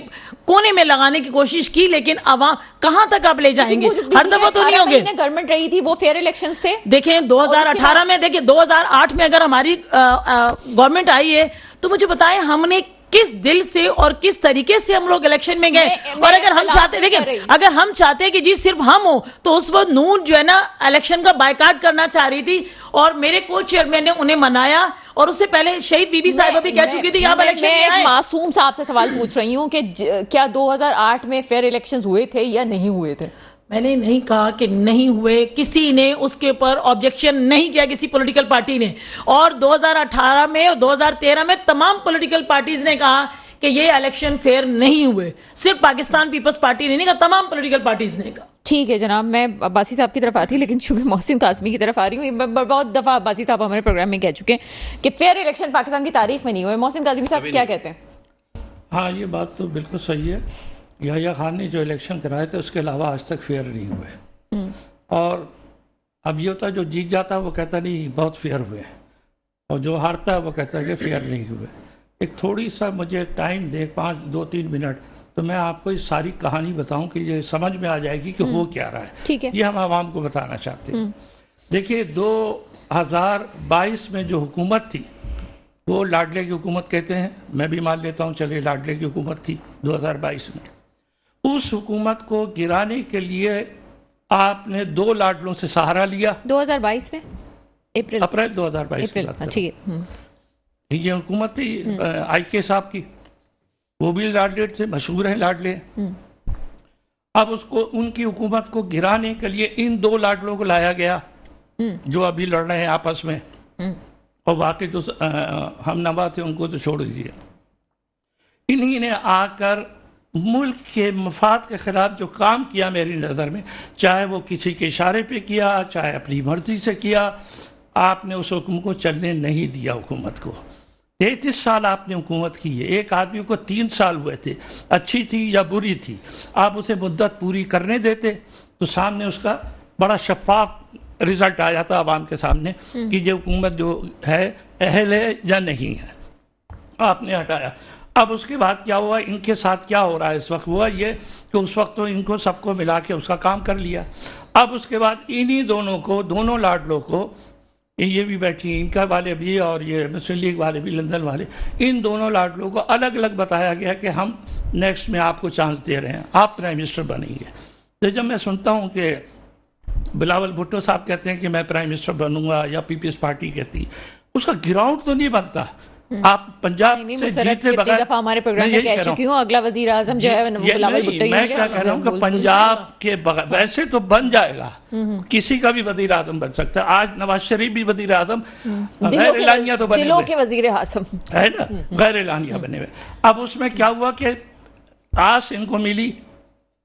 कोने में लगाने की कोशिश की, लेकिन अवाम कहां तक आप ले जाएंगे, हर दफा तो नहीं होंगे। गवर्नमेंट रही थी, वो फेयर इलेक्शंस थे। देखिए 2018 में, देखिए 2008 में अगर हमारी गवर्नमेंट आई है तो मुझे बताएं हमने किस दिल से और किस तरीके से हम लोग इलेक्शन में गए। और अगर हम चाहते, देखिए अगर हम चाहते कि जी सिर्फ हम हो, तो उस वक्त नून जो है ना इलेक्शन का बायकाट करना चाह रही थी, और मेरे को चेयरमैन ने उन्हें मनाया, और उससे पहले शहीद बीबी साहिबा भी कह चुकी थी आप इलेक्शन में आए। मासूम साहब से सवाल पूछ रही हूँ कि क्या 2008 में फेयर इलेक्शंस हुए थे या नहीं हुए थे? मैंने नहीं कहा कि नहीं हुए, किसी ने उसके ऊपर ऑब्जेक्शन नहीं किया, किसी पॉलिटिकल पार्टी ने। और 2018 में और 2013 में तमाम पॉलिटिकल पार्टीज ने कहा कि ये इलेक्शन फेयर नहीं हुए। सिर्फ पाकिस्तान पीपल्स पार्टी ने नहीं कहा, तमाम पॉलिटिकल पार्टीज ने कहा। ठीक है जनाब, मैं अब्बासी साहब की तरफ आती, लेकिन चूंकि मोहसिन काज़मी की तरफ आ रही हूँ। बहुत दफा अब्बासी साहब हमारे प्रोग्राम में कह चुके हैं कि फेयर इलेक्शन पाकिस्तान की तारीख में नहीं हुए। मोहसिन काज़मी साहब क्या कहते हैं? हाँ, ये बात तो बिल्कुल सही है। याह्या खान ने जो इलेक्शन कराए थे उसके अलावा आज तक फेयर नहीं हुए। और अब ये होता है जो जीत जाता है वो कहता नहीं बहुत फेयर हुए, और जो हारता है वो कहता है कि फेयर नहीं हुए। एक थोड़ी सा मुझे टाइम दे, 2-3 मिनट, तो मैं आपको इस सारी कहानी बताऊं कि ये समझ में आ जाएगी कि हो क्या रहा है। ठीक है, ये हम आवाम को बताना चाहते हैं। देखिए 2022 में जो हुकूमत थी वो लाडले की हुकूमत कहते हैं, मैं भी मान लेता हूँ, चलिए लाडले की हुकूमत थी 2022 में। उस हुकूमत को गिराने के लिए आपने 2 लाडलों से सहारा लिया। 2022 में अप्रैल 2022 की बात, ठीक है। ये हुकूमत थी IK साहब की, वो भी लाडले थे, मशहूर हैं लाडले। अब उसको, उनकी हुकूमत को गिराने के लिए इन 2 लाडलों को लाया गया जो अभी लड़ रहे हैं आपस में, और बाकी तो हम नवा थे उनको तो छोड़ दीजिए। इन्हीं ने आकर मुल्क के मफाद के खिलाफ जो काम किया मेरी नज़र में, चाहे वो किसी के इशारे पे किया, चाहे अपनी मर्जी से किया, आपने उस हुक्म को चलने नहीं दिया। हुकूमत को 33 साल आपने हुकूमत की है। एक आदमी को 3 साल हुए थे, अच्छी थी या बुरी थी, आप उसे मुद्दत पूरी करने देते तो सामने उसका बड़ा शफाफ रिजल्ट आ जाता आवाम के सामने कि ये हुकूमत जो है अहल है या नहीं है। आपने हटाया। अब उसके बाद क्या हुआ, इनके साथ क्या हो रहा है इस वक्त, हुआ ये कि उस वक्त तो इनको सबको मिला के उसका काम कर लिया। अब उसके बाद इन्हीं दोनों को, दोनों लाडलों को, ये भी बैठी, इनका वाले भी और ये मुस्लिम लीग वाले भी, लंदन वाले, इन दोनों लाडलों को अलग अलग बताया गया कि हम नेक्स्ट में आपको चांस दे रहे हैं, आप प्राइम मिनिस्टर बनेंगे। तो जब मैं सुनता हूँ कि बिलावल भुट्टो साहब कहते हैं कि मैं प्राइम मिनिस्टर बनूंगा, या पीपल्स पार्टी कहती, उसका ग्राउंड तो नहीं बनता। आप पंजाब नहीं, से मुशर्रफ जीते कितनी बगैर, दफा हमारे प्रोग्राम मैं में यही कह कह रहा चुकी हूँ, अगला वजीर आजम जो है वो ये बिलावल नहीं, भुट्टो ही मैं होगा। क्या कह रहा हूँ कि पंजाब के बगैर वैसे तो बन जाएगा, किसी का भी वजीर आजम बन सकता है। आज नवाज शरीफ भी वजीर आजम गैर एलानिया तो बने दिलों हुए के वजीर आजम है ना, गैर एलानिया बने हुए। अब उसमें क्या हुआ कि आस इनको मिली,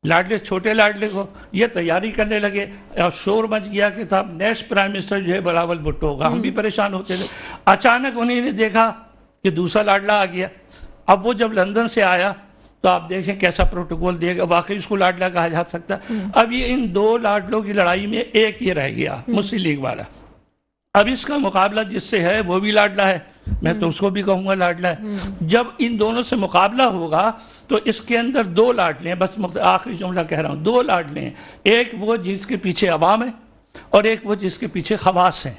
लाडले छोटे लाडले को, ये तैयारी करने लगे और शोर मच गया कि साहब नेक्स्ट प्राइम मिनिस्टर जो है बिलावल भुट्टो होगा। हम भी परेशान होते थे। अचानक उन्होंने देखा कि दूसरा लाडला आ गया। अब वो जब लंदन से आया तो आप देखें कैसा प्रोटोकॉल दिएगा, वाकई उसको लाडला कहा जा सकता है। अब ये इन दो लाडलों की लड़ाई में एक ये रह गया, मुस्लिम लीग वाला। अब इसका मुकाबला जिससे है वो भी लाडला है, मैं तो उसको भी कहूंगा लाडला है। जब इन दोनों से मुकाबला होगा तो इसके अंदर दो लाडले हैं, बस आखिरी जुमला कह रहा हूं, दो लाडले हैं। एक वो जिसके पीछे अवाम है और एक वो जिसके पीछे खवास है।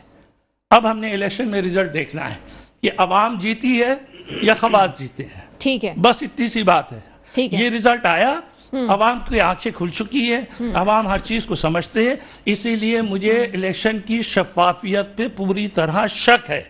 अब हमने इलेक्शन में रिजल्ट देखना है, ये अवाम जीती है या खवास जीते हैं, ठीक है, बस इतनी सी बात है। ठीक है। ये रिजल्ट आया, अवाम की आंखें खुल चुकी है, अवाम हर चीज को समझते हैं, इसीलिए मुझे इलेक्शन की शफाफियत पे पूरी तरह शक है।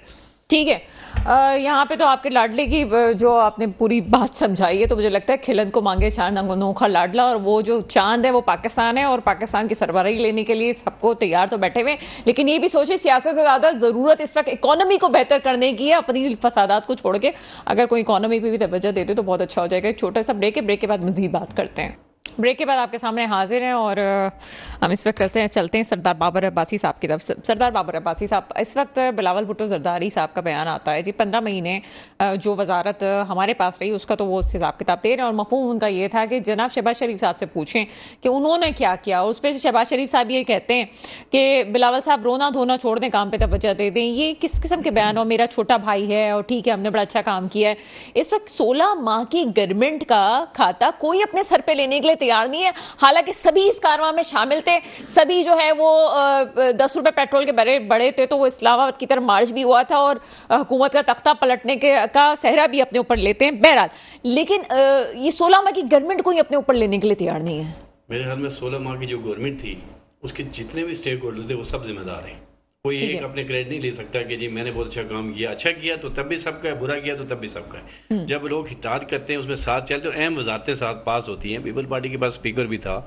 ठीक है। यहाँ पे तो आपके लाडले की जो आपने पूरी बात समझाई है, तो मुझे लगता है खिलन को मांगे चांद अनोखा लाडला, और वो जो चांद है वो पाकिस्तान है, और पाकिस्तान की सरबराही लेने के लिए सबको तैयार तो बैठे हुए। लेकिन ये भी सोचे सियासत से ज़्यादा ज़रूरत इस वक्त इकोनॉमी को बेहतर करने की है, अपनी फसादात को छोड़ के। अगर कोई इकोनॉमी पे भी तवज्जो देते तो बहुत अच्छा हो जाएगा। एक छोटा सा ब्रेक है, ब्रेक के बाद मजीद बात करते हैं। ब्रेक के बाद आपके सामने हाजिर हैं और हम इस वक्त चलते हैं सरदार बाबर अब्बासी साहब की तरफ। सरदार बाबर अब्बासी साहब, इस वक्त बिलावल भुट्टो जरदारी साहब का बयान आता है जी, 15 महीने जो वजारत हमारे पास रही उसका तो वो हिसाब किताब दे रहे हैं, और मफहूम उनका ये था कि जनाब शहबाज शरीफ साहब से पूछें कि उन्होंने क्या किया। और उस पर शहबाज शरीफ साहब ये कहते हैं कि बिलावल साहब रोना धोना छोड़ दें, काम पे तवज्जो दे दें। ये किस किस्म के बयान? और मेरा छोटा भाई है और ठीक है हमने बड़ा अच्छा काम किया है। इस वक्त 16 माह की गवर्नमेंट का खाता कोई अपने सर पे लेने के लिए तैयार नहीं है, हालांकि सभी इस कारवां में शामिल थे। सभी जो है वो 10 रुपए पेट्रोल के बड़े थे तो वो इस्लामाबाद की तरफ मार्च भी हुआ था, और हुकूमत का तख्ता पलटने का सहरा भी अपने ऊपर लेते हैं। बहरहाल, लेकिन ये 16 माह की गवर्नमेंट कोई अपने ऊपर लेने के लिए तैयार नहीं है। मेरे ख्याल में 16 माह की जो गवर्नमेंट थी उसके जितने भी स्टेक होल्डर थे वो सब जिम्मेदार हैं। कोई एक अपने क्रेडिट नहीं ले सकता कि जी मैंने बहुत अच्छा काम किया, अच्छा किया तो तब भी सबका है, बुरा किया तो तब भी सबका है। जब लोग हिताद करते हैं उसमें साथ चलते हैं, अहम वजारतें साथ पास होती हैं। पीपल पार्टी के पास स्पीकर भी था,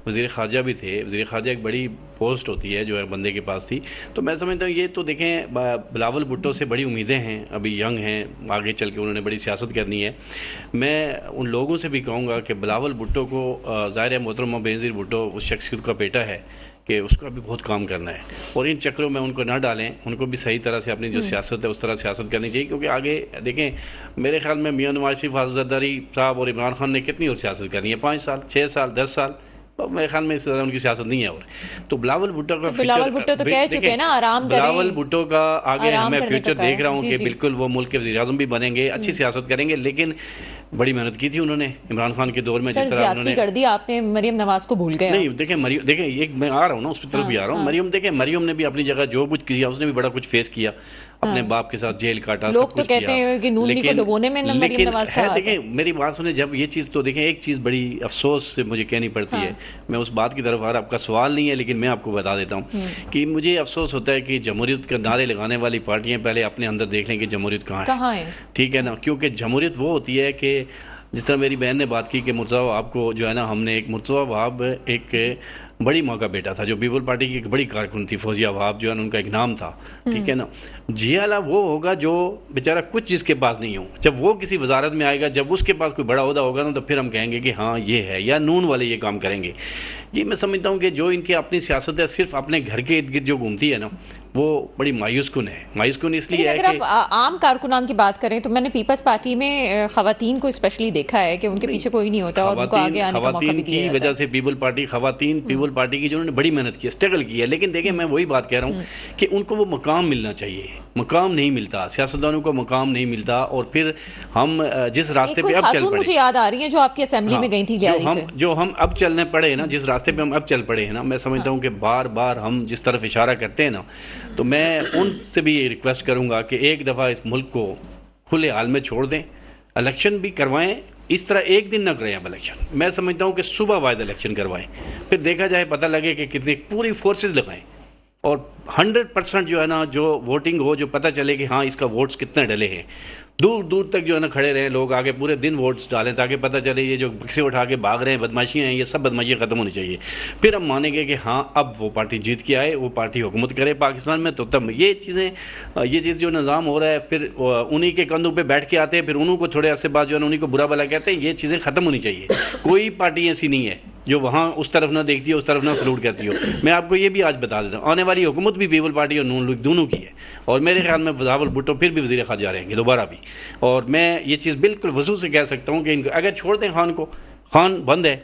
वज़ीर ख़ारजा भी थे। वज़ीर ख़ारजा एक बड़ी पोस्ट होती है जो है बंदे के पास थी। तो मैं समझता हूँ ये तो देखें, बिलावल भुट्टो से बड़ी उम्मीदें हैं, अभी यंग हैं, आगे चल के उन्होंने बड़ी सियासत करनी है। मैं उन लोगों से भी कहूँगा कि बिलावल भुट्टो को, ज़ाहिर है मोहतरम बेनज़ीर भुट्टो उस शख्सियत का बेटा है कि उसका भी बहुत काम करना है, और इन चक्रों में उनको ना डालें। उनको भी सही तरह से अपनी जो सियासत है उस तरह सियासत करनी चाहिए, क्योंकि आगे देखें मेरे ख्याल में मियां नवाज शरीफ, जरदारी साहब और इमरान खान ने कितनी और सियासत करनी है, 5 साल 6 साल 10 साल, तो मेरे ख्याल में इससे ज़्यादा उनकी सियासत नहीं है। और तो बिलावल भुट्टो का बिलावल भुट्टो तो कह चुके हैं ना, आराम करें। बिलावल भुट्टो का आगे आराम मैं करने फ्यूचर का है। देख रहा हूँ जी, कि जी। बिल्कुल वो मुल्क के वज़ीर आज़म भी बनेंगे, अच्छी सियासत करेंगे। लेकिन बड़ी मेहनत की थी उन्होंने इमरान खान के दौर में, सर जिस तरह ज्यादती उन्होंने कर दी आपने, मरियम नवाज को भूल गए। नहीं देखें मरियम, देखें एक मैं आ रहा हूँ ना उस तरफ भी आ रहा हूँ। मरियम देखें, मरियम ने भी अपनी जगह जो कुछ किया उसने भी बड़ा कुछ फेस किया, अपने बाप के साथ जेल काटा, लोग सब तो कुछ कहते किया। हैं कि नून लीग को डुबोने में मरियम लेकिन नवाज का है, हाथ है। देखें मेरी बात सुने, जब ये चीज़ तो देखें एक चीज़ बड़ी अफसोस से मुझे कहनी पड़ती है, मैं उस बात की तरफ आ रहा, आपका सवाल नहीं है लेकिन मैं आपको बता देता हूँ कि मुझे अफसोस होता है कि जमहूरियत के नारे लगाने वाली पार्टियां पहले अपने अंदर देख लें कि जमहूरियत कहाँ है। ठीक है ना, क्योंकि जमहूरियत वो होती है कि जिस तरह मेरी बहन ने बात की कि मुर्तज़ा वहाब को जो है ना, हमने एक मुर्तज़ा वहाब एक बड़ी माँ का बेटा था जो पीपल पार्टी की एक बड़ी कारकुन थी, फौजिया वहाब जो है ना, उनका एक नाम था। ठीक है ना, जियाला वो होगा जो बेचारा कुछ जिसके पास नहीं हो, जब वो किसी वजारत में आएगा, जब उसके पास कोई बड़ा ओहदा होगा ना, तो फिर हम कहेंगे कि हाँ ये है, या नून वाले ये काम करेंगे। ये मैं समझता हूँ कि जो इनकी अपनी सियासत है सिर्फ अपने घर के इर्द गिर्द जो घूमती है ना, वो बड़ी मायूस कुन है। मायूस कुन इसलिए है अगर कि आप आम कारकुनान की बात करें तो मैंने पीपल्स पार्टी में खवातीन को स्पेशली देखा है कि उनके पीछे कोई नहीं होता और उनको आगे आने का मौका भी दिया जाता है। वजह से पीपल पार्टी पीपल पार्टी की जिन्होंने बड़ी मेहनत की, स्ट्रगल की है। लेकिन देखिए मैं वही बात कह रहा हूँ कि उनको वो मकाम मिलना चाहिए, मकाम नहीं मिलता, सियासतदानों को मकाम नहीं मिलता। और फिर हम जिस रास्ते पे अब चल पड़े, मुझे याद आ रही है जो आपकी असेंबली में गई थी जो हम अब चलने पड़े ना, जिस रास्ते पे हम अब चल पड़े हैं ना, मैं समझता हूँ कि बार बार हम जिस तरफ इशारा करते हैं ना, तो मैं उनसे भी ये रिक्वेस्ट करूंगा कि एक दफ़ा इस मुल्क को खुले हाल में छोड़ दें, इलेक्शन भी करवाएं। इस तरह एक दिन न करें अब इलेक्शन, मैं समझता हूँ कि सुबह वायद इलेक्शन करवाएं, फिर देखा जाए, पता लगे कि कितनी पूरी फोर्सेस लगाएं और 100% जो है ना, जो वोटिंग हो, जो पता चले कि हाँ इसका वोट्स कितने डले हैं, दूर दूर तक जो है ना खड़े रहे लोग, आगे पूरे दिन वोट्स डालें ताकि पता चले ये जो बक्से उठा के भाग रहे हैं, बदमाशियाँ हैं, ये सब बदमाशियाँ ख़त्म होनी चाहिए। फिर हम मानेंगे कि हाँ अब वो पार्टी जीत के आए, वो पार्टी हुकूमत करे पाकिस्तान में, तो तब ये चीज़ जो निज़ाम हो रहा है फिर उन्हीं के कंधों पे बैठ के आते हैं, फिर उन्हीं को थोड़े अरसे बाद जो है उन्हीं को बुरा भला कहते हैं, ये चीज़ें ख़त्म होनी चाहिए। कोई पार्टी ऐसी नहीं है जो वहाँ उस तरफ ना देखती हो उस तरफ ना सलूट करती हो। मैं आपको ये भी आज बता देता हूँ, आने वाली हुकूमत भी पीपल पार्टी और नून लीग दोनों की है, और मेरे ख्याल में बिलावल भुट्टो फिर भी वज़ीर ख़ारजा रहेंगे दोबारा भी। और मैं ये चीज़ बिल्कुल वजू से कह सकता हूँ कि अगर छोड़ दें खान को, खान बंद है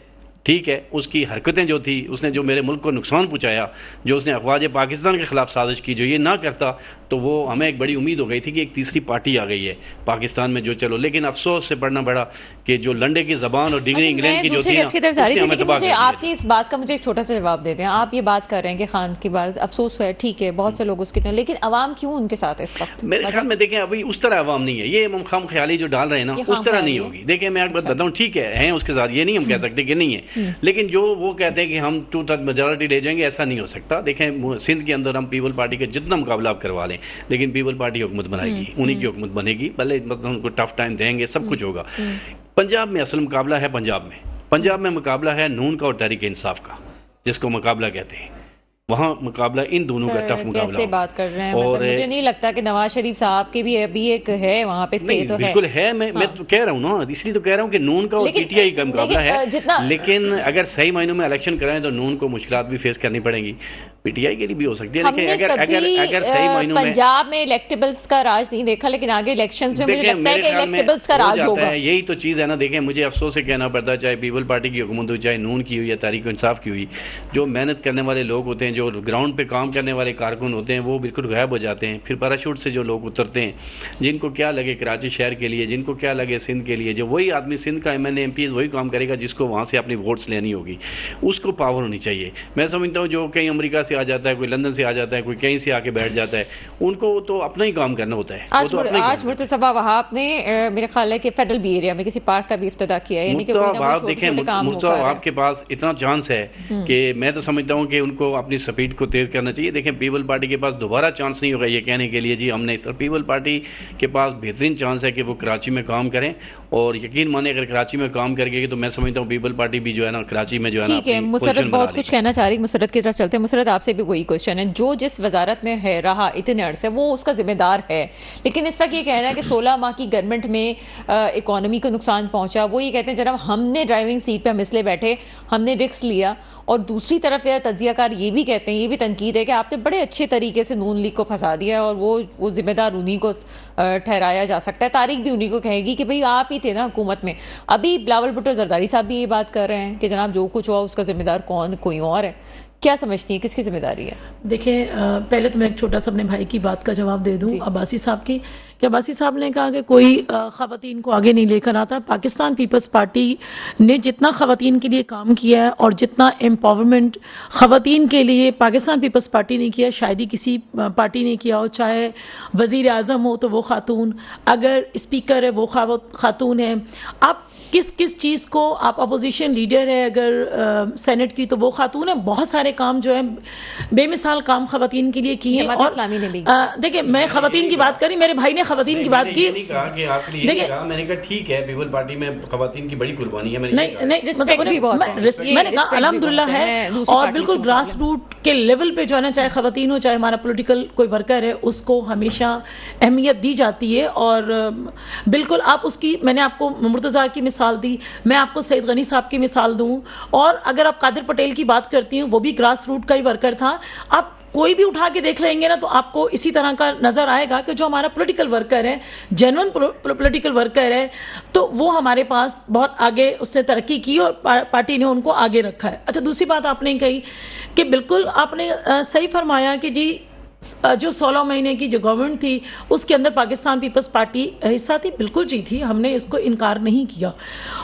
ठीक है, उसकी हरकतें जो थी, उसने जो मेरे मुल्क को नुकसान पहुँचाया, जो उसने अफवाज पाकिस्तान के ख़िलाफ़ साजिश की, जो ये ना करता तो वो हमें एक बड़ी उम्मीद हो गई थी कि एक तीसरी पार्टी आ गई है पाकिस्तान में जो चलो। लेकिन अफसोस से पढ़ना पड़ा कि जो लंडे की ज़बान और डिग्री इंग्लैंड की जो थी ना, उसने हमें तबाह कर दिया। आपकी इस बात का मुझे एक छोटा सा जवाब दे दें। आप ये बात कर रहे हैं कि खान की बात अफसोस है, ठीक है, बहुत से लोग उसकी, लेकिन अवाम क्यों उनके साथ है इस वक्त? मेरे ख्याल में देखें अभी उस तरह अवाम नहीं है, ये खाम ख्याली जो डाल रहे हैं ना उस तरह नहीं होगी। देखिए मैं आपको बताऊँ, ठीक है उसके साथ, ये नहीं हम कह सकते कि नहीं है, लेकिन जो वो कहते हैं कि हम 2/3 मेजॉरिटी ले जाएंगे, ऐसा नहीं हो सकता। देखें सिंध के अंदर हम पीपल पार्टी के जितना मुकाबला आप करवा लें, लेकिन पीपल पार्टी हुकूमत बनाएगी, उन्हीं की हुकूमत बनेगी, भले मतलब उनको टफ टाइम देंगे, सब कुछ होगा। पंजाब में असल मुकाबला है, पंजाब में मुकाबला है नून का और तहरीक इंसाफ का, जिसको मुकाबला कहते हैं। वहाँ मुकाबला इन दोनों का टफ मुकाबला। कैसे बात कर रहे हैं? और मतलब मुझे नहीं लगता कि नवाज शरीफ साहब के भी अभी एक है वहाँ पे से तो बिल्कुल है। मैं तो कह रहा हूँ ना, इसलिए तो कह रहा हूँ कि नून का और पीटीआई का मुकाबला है, लेकिन अगर सही मायनों में इलेक्शन कराएं तो नून को मुश्किलात भी फेस करनी पड़ेगी, पीटीआई के लिए भी हो सकती है। लेकिन अगर सही मायनों में पंजाब में इलेक्टेबल्स का राज नहीं देखा, लेकिन आगे इलेक्शंस में मुझे लगता है कि इलेक्टेबल्स का राज होगा। यही तो चीज़ है ना। देखें मुझे अफसोस से कहना पड़ता है, चाहे पीपल पार्टी की हुकूमत हो, चाहे नून की हुई या तहरीक इंसाफ की हुई, जो मेहनत करने वाले लोग होते हैं, जो ग्राउंड पे काम करने वाले कारकुन होते हैं, वो बिल्कुल गायब हो जाते हैं। फिर पैराशूट से जो लोग उतरते हैं, जिनको क्या लगे कराची शहर के लिए, जिनको क्या लगे सिंध के लिए, जो वही आदमी सिंध का MLA MPs वही काम करेगा जिसको वहाँ से अपनी वोट्स लेनी होगी, उसको पावर होनी चाहिए। मैं समझता हूँ जो कहीं अमेरिका से आ जाता है, कोई लंदन से आ जाता है, कोई कहीं से आके बैठ जाता है, उनको तो अपना ही काम करना होता है। आज मुर्तज़ा वहाब ने मेरे ख्याल है कि फेडरल बी एरिया में किसी पार्क का भी इफ्तिताह किया है, यानी कि मुर्तज़ा वहाब के पास इतना चांस है कि मैं तो समझता हूँ कि उनको अपनी स्पीड को तेज करना चाहिए। देखें पीपल पार्टी के पास दोबारा चांस नहीं होगा ये कहने के लिए जी हमने इस तरह। पीपल पार्टी के पास बेहतरीन चांस है कि वो कराची में काम करें, और यकीन माने अगर कराची में काम करेंगे तो मैं समझता हूँ पीपल पार्टी भी जो है ना कराची में जो है ना। ठीक है, मुसरत बहुत कुछ कहना चाह रही, मुसरत की तरफ चलते हैं। मुसरत आपसे भी वही क्वेश्चन है, जो जिस वजारत में है रहा इतने अरसे वो उसका जिम्मेदार है, लेकिन इस वक्त ये कहना है कि 16 माह की गवर्नमेंट में इकोनॉमी को नुकसान पहुंचा। वो ये कहते हैं जनाब हमने ड्राइविंग सीट पे हम इसलिए बैठे, हमने रिस्क लिया। और दूसरी तरफ तज्जियाकार ये भी कहते हैं, ये भी तनकीद है कि आपने बड़े अच्छे तरीके से नून लीग को फंसा दिया और वो जिम्मेदार उन्हीं को ठहराया जा सकता है, तारीख भी उन्हीं को कहेगी कि भाई आप ही थे ना हुकूमत में। अभी बिलावल भुट्टो जरदारी साहब भी ये बात कर रहे हैं कि जनाब जो कुछ हुआ उसका जिम्मेदार कौन कोई और है। क्या समझती है किसकी जिम्मेदारी है? देखिए पहले तो मैं एक छोटा सा अपने भाई की बात का जवाब दे दूं, अब्बासी साहब की, कि अब्बासी साहब ने कहा कि कोई ख़वातीन को आगे नहीं लेकर आता। पाकिस्तान पीपल्स पार्टी ने जितना ख़वातीन के लिए काम किया है और जितना एम्पावरमेंट ख़वातीन के लिए पाकिस्तान पीपल्स पार्टी ने किया, शायद ही किसी पार्टी ने किया हो। चाहे वज़ीर आज़म हो तो वो खातून, अगर स्पीकर है वो खातून है। आप किस किस चीज़ को, आप अपोजिशन लीडर है अगर सेनेट की तो वो खातून है। बहुत सारे काम जो है बेमिसाल काम ख़वातीन के लिए किए। और देखिए मैं ख़वातीन की बात करी, मेरे भाई ने ख़वातीन की बात की। देखिए मैंने कहा ठीक है पीपल पार्टी में ख़वातीन की बड़ी कुर्बानी है, मैंने कहा अल्हम्दुलिल्लाह है। और बिल्कुल ग्रास रूट के लेवल पे जो है ना, चाहे ख़वातीन हो चाहे हमारा पॉलिटिकल कोई वर्कर है, उसको हमेशा अहमियत दी जाती है। और बिल्कुल आप उसकी, मैंने आपको मुर्तज़ा की मिसाल दी, मैं आपको सईद गनी साहब की मिसाल दूं, और अगर आप कादिर पटेल की बात करती हूँ, वो भी ग्रास रूट का ही वर्कर था। आप कोई भी उठा के देख लेंगे ना तो आपको इसी तरह का नजर आएगा कि जो हमारा पॉलिटिकल वर्कर है, जेन्युइन पॉलिटिकल वर्कर है, तो वो हमारे पास बहुत आगे उसने तरक्की की और पार्टी ने उनको आगे रखा है। अच्छा, दूसरी बात आपने कही कि बिल्कुल आपने सही फरमाया कि जी जो 16 महीने की जो गवर्नमेंट थी उसके अंदर पाकिस्तान पीपल्स पार्टी हिस्सा थी, बिल्कुल जी थी, हमने इसको इनकार नहीं किया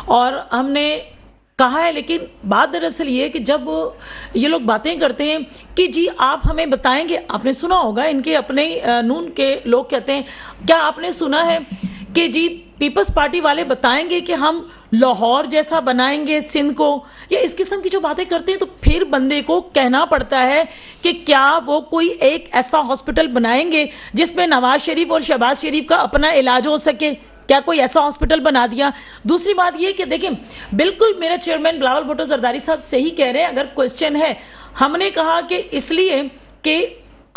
और हमने कहा है। लेकिन बात दरअसल ये है कि जब ये लोग बातें करते हैं कि जी आप हमें बताएंगे, आपने सुना होगा इनके अपने नून के लोग कहते हैं, क्या आपने सुना है कि जी पीपल्स पार्टी वाले बताएंगे कि हम لاہور جیسا بنائیں گے سندھ کو, یا اس قسم کی جو باتیں کرتے ہیں, تو پھر بندے کو کہنا پڑتا ہے کہ کیا وہ کوئی ایک ایسا ہاسپٹل بنائیں گے جس میں نواز شریف اور شہباز شریف کا اپنا علاج ہو سکے؟ کیا کوئی ایسا ہاسپٹل بنا دیا؟ دوسری بات یہ کہ دیکھیں, بالکل میرے چیئرمین بلاول بھٹو زرداری صاحب صحیح کہہ رہے ہیں. اگر کوسچن ہے, ہم نے کہا کہ اس لیے کہ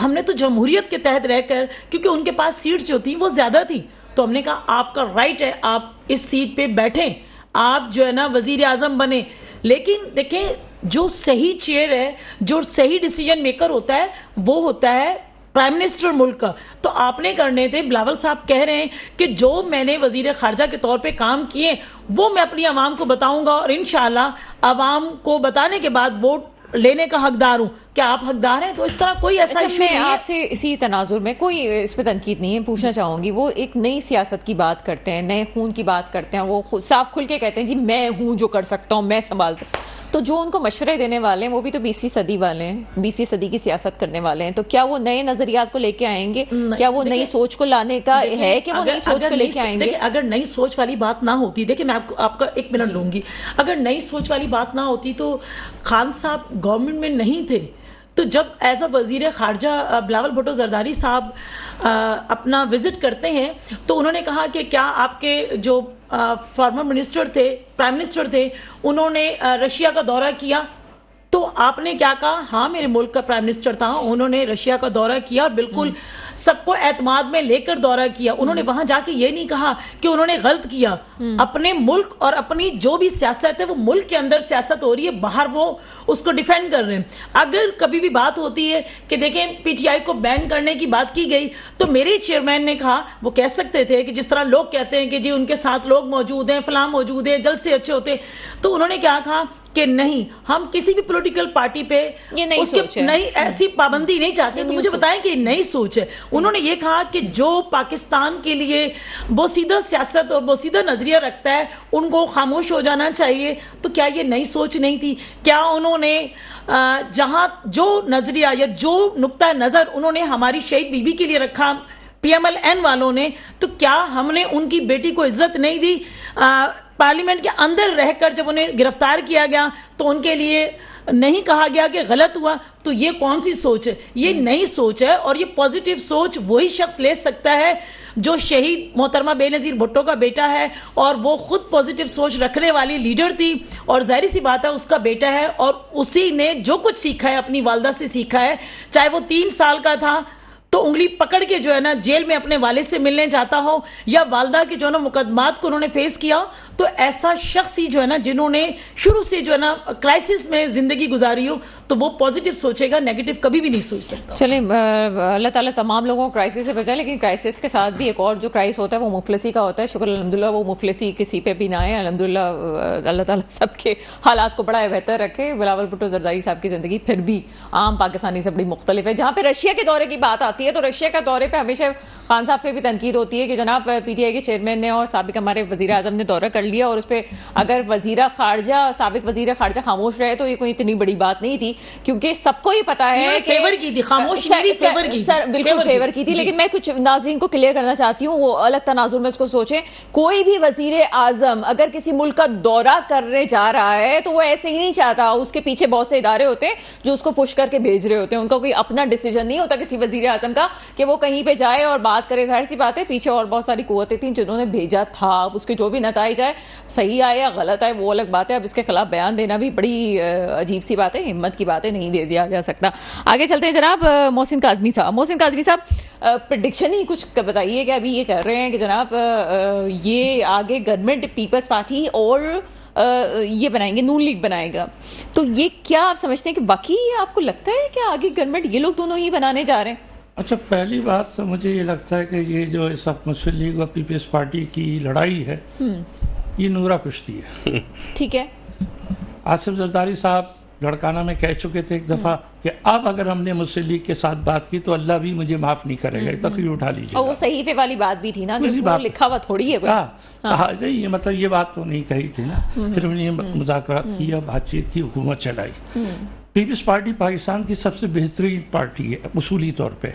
ہم نے تو جمہوریت کے تحت رہ کر, کیونکہ ان کے پاس سیٹس جو تھیں وہ زیادہ تھیں, تو ہم نے کہا آپ کا رائٹ ہے, آپ اس سیٹ پہ بیٹھیں, آپ جو ہے نا وزیر اعظم بنے. لیکن دیکھیں, جو صحیح چیئر ہے, جو صحیح ڈیسیجن میکر ہوتا ہے, وہ ہوتا ہے پرائم منسٹر ملک کا. تو آپ نے کرنے تھے. بلاول صاحب کہہ رہے ہیں کہ جو میں نے وزیر خارجہ کے طور پہ کام کیے وہ میں اپنی عوام کو بتاؤں گا, اور انشاءاللہ عوام کو بتانے کے بعد ووٹ لینے کا حقدار ہوں. کیا آپ حقدار ہیں؟ تو اس طرح کوئی ایسا ایشو نہیں ہے. میں آپ سے اسی تناظر میں, کوئی اس پہ تنقید نہیں ہے, پوچھنا چاہوں گی, وہ ایک نئی سیاست کی بات کرتے ہیں, نئے خون کی بات کرتے ہیں, وہ صاف کھل کے کہتے ہیں جی میں ہوں جو کر سکتا ہوں, میں سنبھال سکتا ہوں. تو جو ان کو مشورے دینے والے ہیں وہ بھی تو 20ویں صدی والے ہیں, 20ویں صدی کی سیاست کرنے والے ہیں. تو کیا وہ نئے نظریات کو لے کے آئیں گے؟ کیا وہ نئی سوچ کو لانے کا ہے کہ وہ نئی سوچ کو لے کے آئیں گے؟ اگر نئی سوچ والی بات نہ ہوتی, دیکھیں میں آپ کا 1 منٹ لوں گی, اگر نئی سوچ والی بات نہ ہوتی تو خان صاحب گورنمنٹ میں نہیں تھے. تو جب ایز اے وزیر خارجہ بلاول بھٹو زرداری صاحب اپنا وزٹ کرتے ہیں تو انہوں نے کہا کہ کیا آپ کے جو فارمر منسٹر تھے, پرائم منسٹر تھے, انہوں نے رشیا کا دورہ کیا؟ تو آپ نے کیا کہا؟ ہاں میرے ملک کا پرائم منسٹر تھا, انہوں نے رشیا کا دورہ کیا اور بالکل سب کو اعتماد میں لے کر دورہ کیا. انہوں نے وہاں جا کے یہ نہیں کہا کہ انہوں نے غلط کیا. اپنے ملک اور اپنی جو بھی سیاست ہے وہ ملک کے اندر سیاست ہو رہی ہے, باہر وہ اس کو ڈیفینڈ کر رہے ہیں. اگر کبھی بھی بات ہوتی ہے کہ دیکھیں پی ٹی آئی کو بین کرنے کی بات کی گئی تو میرے چیئرمین نے کہا, وہ کہہ سکتے تھے کہ جس طرح لوگ کہتے ہیں کہ جی ان کے ساتھ لوگ موجود ہیں, فلاں موجود ہیں, جلد سے اچھے ہوتے, تو انہوں نے کیا کہا کہ نہیں, ہم کسی بھی پولیٹیکل پارٹی پہ اس کے نئی ایسی پابندی نہیں چاہتے. تو مجھے بتائیں کہ نئی سوچ ہے. انہوں نے یہ کہا کہ جو پاکستان کے لیے بوسیدہ سیاست اور بوسیدہ نظریہ رکھتا ہے ان کو خاموش ہو جانا چاہیے. تو کیا یہ نئی سوچ نہیں تھی؟ کیا انہوں نے جہاں جو نظریہ یا جو نقطہ نظر انہوں نے ہماری شہید بی بی کے لیے رکھا پی ایم ایل این والوں نے, تو کیا ہم نے ان کی بیٹی کو عزت نہیں دی؟ پارلیمنٹ کے اندر رہ کر جب انہیں گرفتار کیا گیا تو ان کے لیے نہیں کہا گیا کہ غلط ہوا؟ تو یہ کون سی سوچ ہے؟ یہ نئی سوچ ہے, اور یہ پازیٹیو سوچ وہی شخص لے سکتا ہے جو شہید محترمہ بے نظیر بھٹو کا بیٹا ہے, اور وہ خود پازیٹیو سوچ رکھنے والی لیڈر تھی, اور ظاہری سی بات ہے اس کا بیٹا ہے, اور اسی نے جو کچھ سیکھا ہے اپنی والدہ سے سیکھا ہے. چاہے وہ 3 سال کا تھا تو انگلی پکڑ کے جو ہے نا جیل میں اپنے والد سے ملنے جاتا ہو, یا والدہ کے جو ہے نا مقدمات کو انہوں نے فیس کیا, تو ایسا شخص ہی جو ہے نا جنہوں نے شروع سے جو ہے نا کرائسس میں زندگی گزاری ہو, تو وہ پازیٹیو سوچے گا, نیگیٹو کبھی بھی نہیں سوچ سکتا. چلیں, اللہ تعالیٰ تمام لوگوں کو کرائسس سے بچائے, لیکن کرائسس کے ساتھ بھی ایک اور جو کرائس ہوتا ہے وہ مفلسی کا ہوتا ہے. شکر الحمدللہ وہ مفلسی کسی پہ بھی نہ آئے, الحمدللہ اللہ تعالیٰ سب کے حالات کو بڑا بہتر رکھے. بلاول بھٹو زرداری صاحب کی زندگی پھر بھی عام پاکستانی سے بڑی مختلف ہے. جہاں پہ رشیا کے دورے کی بات آتی ہے تو رشیا کا دورے پہ ہمیشہ خان صاحب پہ بھی تنقید ہوتی ہے کہ جناب پی ٹی آئی کے چیئرمین نے اور سابق ہمارے وزیر اعظم نے دورہ کر لیا, اور اس پہ اگر سابق وزیر خارجہ خاموش رہے تو یہ کوئی اتنی بڑی بات نہیں تھی, کیونکہ سب کو ہی پتا ہے کہ فیور کی تھی, خاموش نہیں, فیور کی تھی, بالکل فیور کی تھی. لیکن میں کچھ ناظرین کو کلیئر کرنا چاہتی ہوں, وہ الگ تناظر میں اس کو سوچیں. کوئی بھی وزیر اعظم اگر کسی ملک کا دورہ کرنے جا رہا ہے تو وہ ایسے ہی نہیں چاہتا, اس کے پیچھے بہت سے ادارے ہوتے ہیں جو اس کو پش کر کے بھیج رہے ہوتے ہیں. ان کا کوئی اپنا ڈیسیجن نہیں ہوتا کسی وزیر اعظم کا کہ وہ کہیں پہ جائے اور بات کرے. ظاہر سی بات ہے پیچھے اور بہت ساری قوتیں تھیں جنہوں نے بھیجا تھا, اس کے جو بھی نتائج آئے, صحیح آئے یا غلط آئے وہ الگ بات ہے. اب اس کے خلاف بیان دینا بھی بڑی عجیب سی بات ہے, ہمت کی بات ہے, نہیں دے دیا جا سکتا. آگے چلتے ہیں جناب محسن کاظمی صاحب پریڈکشن ہی کچھ بتائیے کہ ابھی یہ کہہ رہے ہیں کہ جناب یہ آگے گورنمنٹ پیپلز پارٹی اور یہ بنائیں گے, نون لیگ بنائے گا, تو یہ کیا آپ سمجھتے ہیں کہ باقی آپ کو لگتا ہے کہ آگے گورنمنٹ یہ لوگ دونوں ہی بنانے جا رہے ہیں؟ اچھا, پہلی بات تو مجھے یہ لگتا ہے کہ یہ جو اس وقت مسلم لیگ اور پیپلز پارٹی کی لڑائی ہے یہ نورا کشتی ہے. ٹھیک ہے, آصف زرداری صاحب لڑکانہ میں کہہ چکے تھے ایک دفعہ کہ اب اگر ہم نے مسلم لیگ کے ساتھ بات کی تو اللہ بھی مجھے معاف نہیں کرے گا, تقریر اٹھا لیجیے. اور وہ صحیفے والی بات بھی تھی نا, لکھا ہوا تھوڑی ہے کوئی. یہ مطلب یہ بات تو نہیں کہی تھی نا. پھر انہوں نے مذاکرات کیا, بات چیت کی, حکومت چلائی. پیپلز پارٹی پاکستان کی سب سے بہترین پارٹی ہے اصولی طور پہ,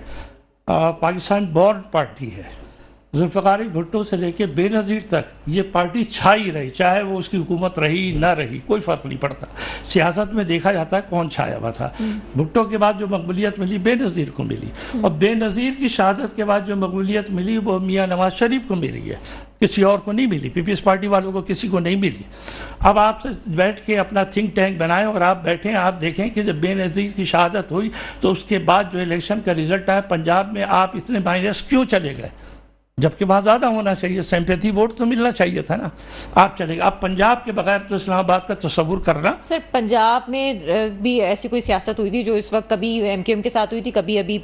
پاکستان بورن پارٹی ہے. ذوالفقار بھٹو سے لے کے بے نظیر تک یہ پارٹی چھائی رہی، چاہے وہ اس کی حکومت رہی نہ رہی، کوئی فرق نہیں پڑتا. سیاست میں دیکھا جاتا ہے کون چھایا ہوا تھا. بھٹو کے بعد جو مقبولیت ملی بے نظیر کو ملی، اور بے نظیر کی شہادت کے بعد جو مقبولیت ملی وہ میاں نواز شریف کو ملی ہے، کسی اور کو نہیں ملی. پیپلز پارٹی والوں کو کسی کو نہیں ملی. اب آپ سے بیٹھ کے اپنا تھنک ٹینک بنائیں اور آپ بیٹھیں، آپ دیکھیں کہ جب بے نظیر کی شہادت ہوئی تو اس کے بعد جو الیکشن کا رزلٹ آیا پنجاب میں، آپ اتنے مائنس کیوں چلے گئے؟ جبکہ وہاں زیادہ ہونا چاہیے، سیمپیتھی ووٹ تو ملنا چاہیے تھا نا. آپ چلے گئے. اب پنجاب کے بغیر تو اسلام آباد کا تصور کرنا. سر پنجاب میں بھی ایسی کوئی سیاست ہوئی تھی جو اس وقت کبھی ایم کیو ایم کے ساتھ ہوئی تھی، کبھی ابھی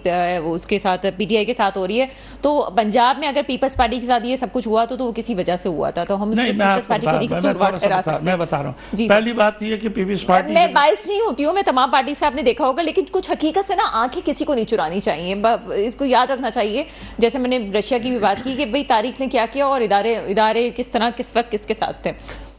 اس کے ساتھ پی ٹی آئی کے ساتھ ہو رہی ہے. تو پنجاب میں اگر پیپلز پارٹی کے ساتھ یہ سب کچھ ہوا تو وہ کسی وجہ سے ہوا تھا، تو ہم اس کو پیپلز پارٹی کو نہیں قصوروار ٹھہرا سکتے. میں بتا رہا ہوں، پہلی بات یہ کہ پیپلز پارٹی، میں باعث نہیں ہوتی ہوں، میں تمام پارٹیز کا آپ نے دیکھا ہوگا، لیکن کچھ حقیقت سے نا آنکھیں کسی کو نہیں چرانی چاہیے. اس کو یاد رکھنا چاہیے. جیسے میں نے رشیا کی بھی بات کی کہ بھئی تاریخ کیا کیا اور ادارے کس طرح کس وقت کس کے ساتھ تھے.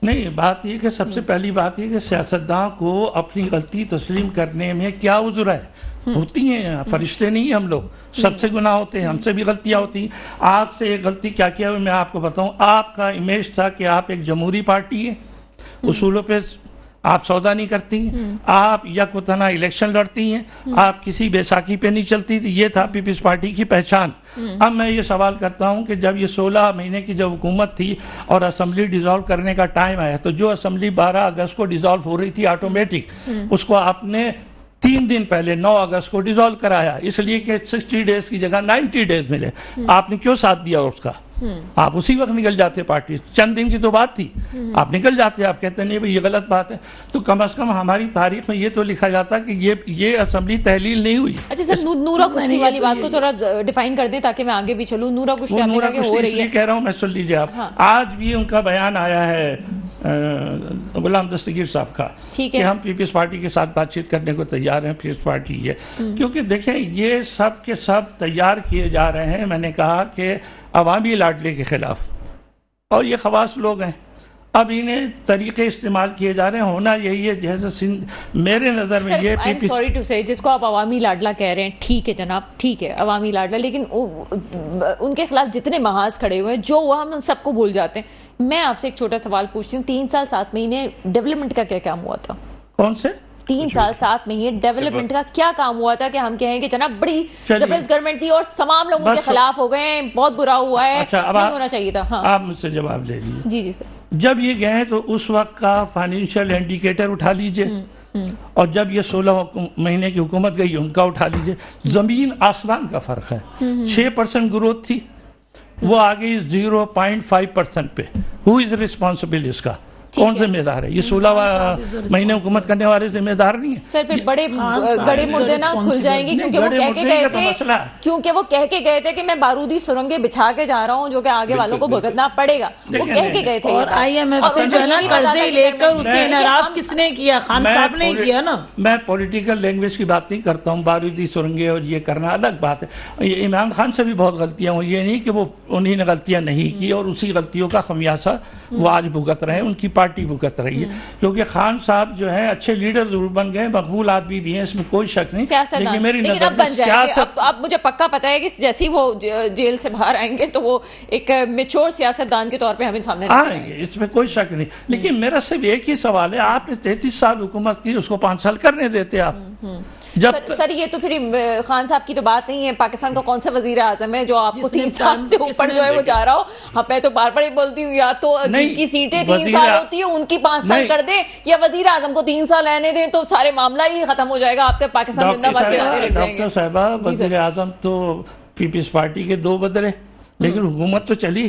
نہیں، بات یہ کہ سب سے پہلی بات یہ کہ سیاستداں کو اپنی غلطی تسلیم کرنے میں کیا عذر ہے؟ ہوتی ہیں، فرشتے نہیں ہیں ہم لوگ، سب سے گناہ ہوتے ہیں، ہم سے بھی غلطیاں ہوتی ہیں. آپ سے ایک غلطی کیا کیا ہوئی میں آپ کو بتاؤں. آپ کا امیج تھا کہ آپ ایک جمہوری پارٹی ہے، اصولوں پہ آپ سودا نہیں کرتی ہیں، آپ یک و تنہا الیکشن لڑتی ہیں، آپ کسی بیساکھی پہ نہیں چلتی تھی. یہ تھا پیپلز پارٹی کی پہچان. اب میں یہ سوال کرتا ہوں کہ جب یہ 16 مہینے کی جب حکومت تھی اور اسمبلی ڈیزالو کرنے کا ٹائم آیا تو جو اسمبلی 12 اگست کو ڈیزالو ہو رہی تھی آٹومیٹک، اس کو آپ نے 3 دن پہلے 9 اگست کو ڈیزالو کرایا، اس لیے کہ 60 ڈیز کی جگہ 90 ڈیز ملے. آپ نے کیوں ساتھ دیا اس کا؟ آپ اسی وقت نکل جاتے پارٹی، چند دن کی تو بات تھی، آپ نکل جاتے. آپ کہتے نہیں بھئی یہ غلط بات ہے. تو کم از کم ہماری تاریخ میں یہ تو لکھا جاتا کہ یہ اسمبلی تحلیل نہیں ہوئی. اچھا سر، نورا کشتی والی بات کو تھوڑا ڈیفائن کر دیں تاکہ میں آگے بھی چلوں. نورا کشتی آپ نے کہا کہ ہو رہی ہے، کہہ رہا ہوں میں، سن لیجیے آپ. آج بھی ان کا بیان آیا ہے غلام دستگیر صاحب کا کہ ہم پیپلز پارٹی کے ساتھ بات چیت کرنے کو تیار ہیں. پیپلز پارٹی ہے کیونکہ دیکھیں یہ سب کے سب تیار کیے جا رہے ہیں. میں نے کہا کہ عوامی لاڈلے کے خلاف، اور یہ خواص لوگ ہیں. اب انہیں طریقے استعمال کیے جا رہے ہیں. ہونا یہی ہے جیسے میرے نظر میں یہ سوری ٹو سے جس کو آپ عوامی لاڈلا کہہ رہے ہیں، ٹھیک ہے جناب، ٹھیک ہے عوامی لاڈلا، لیکن ان کے خلاف جتنے محاذ کھڑے ہوئے ہیں جو وہ ہم سب کو بھول جاتے ہیں. میں آپ سے ایک چھوٹا سوال پوچھتی ہوں، 3 سال 7 مہینے ڈیولپمنٹ کا کیا کام ہوا تھا؟ کون سے 3 سال 7 مہینے ڈیولپمنٹ کا کیا کام ہوا تھا کہ ہم کہیں کہ جناب بڑی زبردست گورنمنٹ تھی اور تمام لوگوں کے خلاف ہو گئے ہیں، بہت برا ہوا ہے، نہیں ہونا چاہیے تھا؟ ہاں آپ مجھ سے جواب لے لیجیے. جی سر. جب یہ گئے تو اس وقت کا فائنینشیل انڈیکیٹر اٹھا لیجئے، اور جب یہ 16 مہینے کی حکومت گئی ان کا اٹھا لیجئے. زمین آسمان کا فرق ہے. 6% گروتھ تھی، وہ آگئی 0.5% پہ. ہو از ریسپانسبل؟ اس کا کون ذمہ دار ہے؟ یہ 16 مہینے حکومت کرنے والے ذمہ دار نہیں ہیں. سر پھر بڑے گڑے مردے نہ کھل جائیں گے کیونکہ وہ کہہ کے گئے تھے کہ میں بارودی سرنگیں بچھا کے جا رہا ہوں جو کہ آگے والوں کو بھگتنا پڑے گا. وہ کہہ کے گئے تھے. اور آئی ایم ایف سے جو ہے نا قرضے لے کر اسے انحراف کس نے کیا؟ خان صاحب نے کیا نا. میں پولیٹیکل لینگویج کی بات نہیں کرتا ہوں. بارودی سرنگیں اور یہ کرنا الگ بات ہے. عمران خان سے بھی بہت غلطیاں ہوئی. یہ نہیں کہ وہ انہیں نے غلطیاں نہیں کی اور اسی غلطیوں کا خمیاسہ وہ آج بھگت رہے ہیں، ان کی پارٹی بھگت رہی ہے. کیونکہ خان صاحب جو ہیں اچھے لیڈر ضرور بن گئے، مقبول آدمی بھی ہیں، اس میں کوئی شک نہیں. لیکن میری نظر میں سیاست، اب مجھے پکا پتا ہے کہ جیسے ہی وہ جیل سے باہر آئیں گے تو وہ ایک میچور سیاستدان کے طور پہ ہمیں سامنے آئیں گے، اس میں کوئی شک نہیں. لیکن میرا صرف ایک ہی سوال ہے، آپ نے 33 سال حکومت کی، اس کو 5 سال کرنے دیتے آپ. سر یہ تو پھر خان صاحب کی تو بات نہیں ہے. پاکستان کا کون سا وزیر اعظم ہے جو آپ کو 3 سال سے اوپر جو ہے وہ جا رہا ہو؟ ہاں میں تو بار بار ہی بولتی ہوں، یا تو جن کی سیٹیں 3 سال ہوتی ہیں ان کی 5 سال کر دیں، یا وزیر اعظم کو 3 سال رہنے دیں، تو سارے معاملہ ہی ختم ہو جائے گا. آپ کے پاکستان زندہ باد کے لگے رہ جائیں گے. ڈاکٹر صاحبہ، وزیر اعظم تو پیپلز پارٹی کے 2 بدلے، لیکن حکومت تو چلی،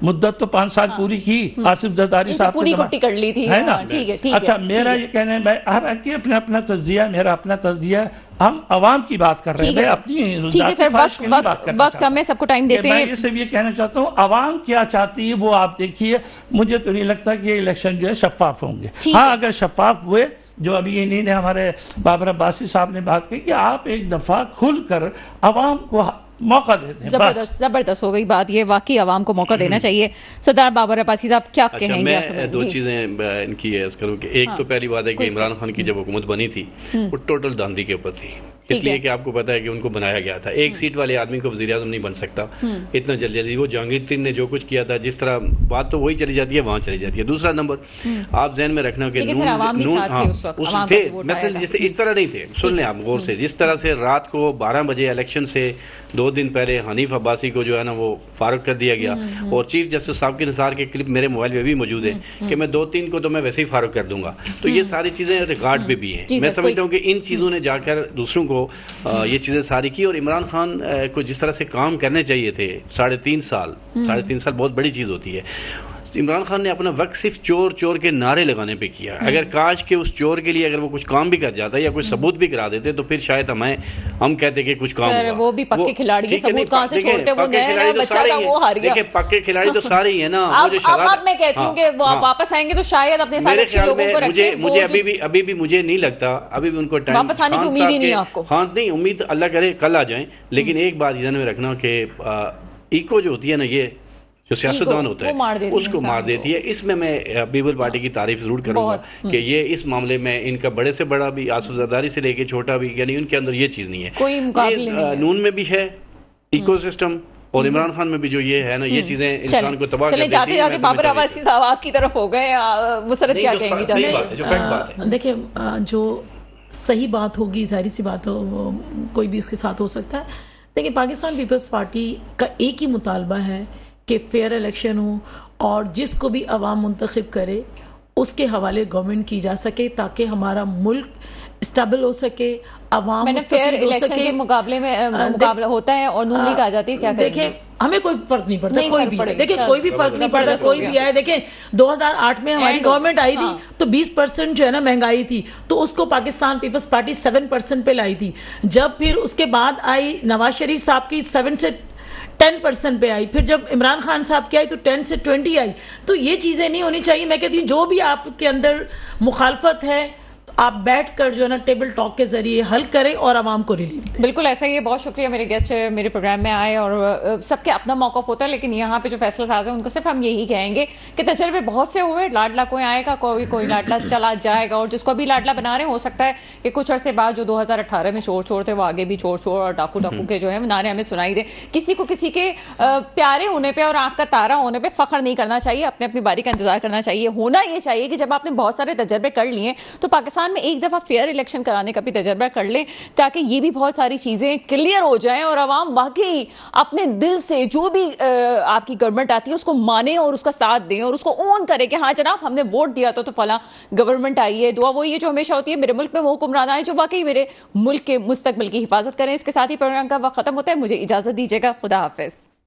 مدت تو 5 سال پوری کی. آصف زرداری صاحب پوری کٹی کر لی تھی، ہے نا. ٹھیک ہے. اچھا میرا یہ کہنا ہے، میں ہر ایک اپنا اپنا تجزیہ، میرا اپنا تجزیہ، ہم عوام کی بات کر رہے ہیں، اپنی ذاتی خواہش کی نہیں بات کرنا وقت ہمیں سب کو ٹائم دیتے ہیں. میں یہ صرف یہ کہنا چاہتا ہوں، عوام کیا چاہتی ہے وہ آپ دیکھیے. مجھے تو نہیں لگتا کہ یہ الیکشن جو ہے شفاف ہوں گے. ہاں اگر شفاف ہوئے، جو ابھی انہی نے ہمارے بابر عباسی صاحب نے بات کی کہ آپ ایک دفعہ کھل کر عوام کو موقع دیتے ہیں. زبردست ہو گئی بات. یہ واقعی عوام کو موقع دینا چاہیے. سردار بابر عباسی صاحب کیا کہیں گے؟ میں 2 چیزیں ان کی عرض کروں کہ ایک تو پہلی بات ہے کہ عمران خان کی جب حکومت بنی تھی وہ ٹوٹل دھاندلی کے اوپر تھی. اس لیے کہ آپ کو پتا ہے کہ ان کو بنایا گیا تھا. ایک سیٹ والے آدمی کو وزیر اعظم نہیں بن سکتا اتنا جلدی. وہ جہانگیر ترین نے جو کچھ کیا تھا, جس طرح بات تو وہی چلی جاتی ہے, وہاں چلی جاتی ہے. دوسرا نمبر آپ ذہن میں رکھنا کہ اس طرح نہیں تھے. سن لیں آپ غور سے, جس طرح سے رات کو 12 بجے الیکشن سے 2 دن پہلے حنیف عباسی کو جو ہے نا وہ فارغ کر دیا گیا, اور چیف جسٹس صاحب کے نثار کے کلپ میرے موبائل میں بھی موجود ہے کہ میں 2-3 کو تو میں ویسے ہی فارغ کر دوں گا. تو یہ ساری چیزیں ریکارڈ پہ بھی ہیں. میں سمجھتا ہوں کہ ان چیزوں نے جا کر دوسروں کو یہ چیزیں ساری کی. اور عمران خان کو جس طرح سے کام کرنے چاہیے تھے 3.5 سال بہت بڑی چیز ہوتی ہے. عمران خان نے اپنا وقت صرف چور چور کے نعرے لگانے پہ کیا. اگر کاش کہ اس چور کے لیے اگر وہ کچھ کام بھی کر جاتا یا کوئی ثبوت بھی کرا دیتے تو پھر شاید ہم کہتے کہ کچھ کام ہوا. وہ بھی پکے کھلاڑی ہیں, ثبوت کہاں سے چھوڑتے, وہ نیا بچہ تھا وہ ہار گیا. دیکھیں پکے کھلاڑی تو سارے ہی ہیں نا. اب میں کہتی ہوں کہ واپس آئیں گے تو شاید اپنے سارے اچھے لوگوں کو رکھیں. مجھے ابھی بھی مجھے نہیں لگتا, ابھی بھی ان کو ٹائم واپس آنے کی امید ہی نہیں ہے آپ کو. ہاں نہیں, امید اللہ کرے کل آ جائیں, لیکن ایک بات ذہن میں رکھنا کہ ایکو جو ہوتی ہے نا, یہ جو سیاستدان ہوتا ہے اس کو مار دیتی ہے. اس میں پیپل پارٹی کی تعریف ضرور کروں گا کہ یہ اس معاملے میں ان کا بڑے سے بڑا بھی, آصف زرداری سے لے کے چھوٹا بھی, یعنی ان کے اندر یہ چیز نہیں ہے. کوئی مقابلے نہیں. نون میں بھی ہے ایکو سسٹم, اور عمران خان میں بھی جو یہ ہے نا, یہ چیزیں انسان کو تباہ کر دیتی ہیں. چلے جاتے بابر عباسی صاحب آپ کی طرف ہو گئے, مسرت کیا کہیں گی؟ صحیح بات ہے, جو فیکٹ بات ہے. دیکھیں جو صحیح بات ہوگی, ظاہری سی بات ہو, کوئی بھی اس کے ساتھ ہو سکتا ہے. دیکھیں پاکستان پیپلز پارٹی کا ایک ہی مطالبہ ہے کہ فیئر الیکشن ہو, اور جس کو بھی عوام منتخب کرے اس کے حوالے گورنمنٹ کی جا سکے تاکہ ہمارا ملک اسٹیبل ہو سکے, عوام فیئر الیکشن کے مقابلے میں مقابلہ ہوتا ہے اور نون لیگ آ جاتی ہے. کیا کریں؟ دیکھیں ہمیں کوئی فرق نہیں پڑتا, کوئی بھی, دیکھیں کوئی بھی فرق نہیں پڑتا, کوئی بھی آئے. دیکھیں 2008 میں ہماری گورنمنٹ آئی تھی تو 20% جو ہے نا مہنگائی تھی, تو اس کو پاکستان پیپلز پارٹی 7% پہ لائی تھی. جب پھر اس کے بعد آئی نواز شریف صاحب کی 7 سے 10% پہ آئی, پھر جب عمران خان صاحب کی آئی تو 10 سے 20 آئی. تو یہ چیزیں نہیں ہونی چاہیے. میں کہتی ہوں جو بھی آپ کے اندر مخالفت ہے آپ بیٹھ کر جو ہے نا ٹیبل ٹاک کے ذریعے حل کریں اور عوام کو ریلیف دیں. بالکل ایسا ہی ہے. بہت شکریہ میرے گیسٹ میرے پروگرام میں آئے, اور سب کے اپنا موقف ہوتا ہے, لیکن یہاں پہ جو فیصلہ ساز ہیں ان کو صرف ہم یہی کہیں گے کہ تجربے بہت سے ہوئے. لاڈلا کوئی آئے گا, کوئی لاڈلا چلا جائے گا, اور جس کو ابھی لاڈلا بنا رہے ہیں ہو سکتا ہے کہ کچھ عرصے بعد جو 2018 میں چور تھے وہ آگے بھی چور اور ڈاکو کے جو ہے نعرے ہمیں سنائی دیں. کسی کو کسی کے پیارے ہونے پہ اور آنکھ کا تارا ہونے پہ فخر نہیں کرنا چاہیے, اپنی باری کا انتظار کرنا چاہیے. ہونا یہ چاہیے کہ جب آپ نے بہت سارے تجربے کر لیے تو پاکستان میں ایک دفعہ فیئر الیکشن کرانے کا بھی تجربہ کر لیں, تاکہ یہ بھی بہت ساری چیزیں کلیئر ہو جائیں اور عوام واقعی اپنے دل سے جو بھی آپ کی گورنمنٹ آتی ہے اس کو مانے اور اس کا ساتھ دیں اور اس کو اون کرے کہ ہاں جناب ہم نے ووٹ دیا تو فلاں گورنمنٹ آئی ہے. دعا وہی ہے جو ہمیشہ ہوتی ہے, میرے ملک میں وہ حکمران آئے جو واقعی میرے ملک کے مستقبل کی حفاظت کریں. اس کے ساتھ ہی پروگرام کا وقت ختم ہوتا ہے. مجھے اجازت دیجیے گا. خدا حافظ.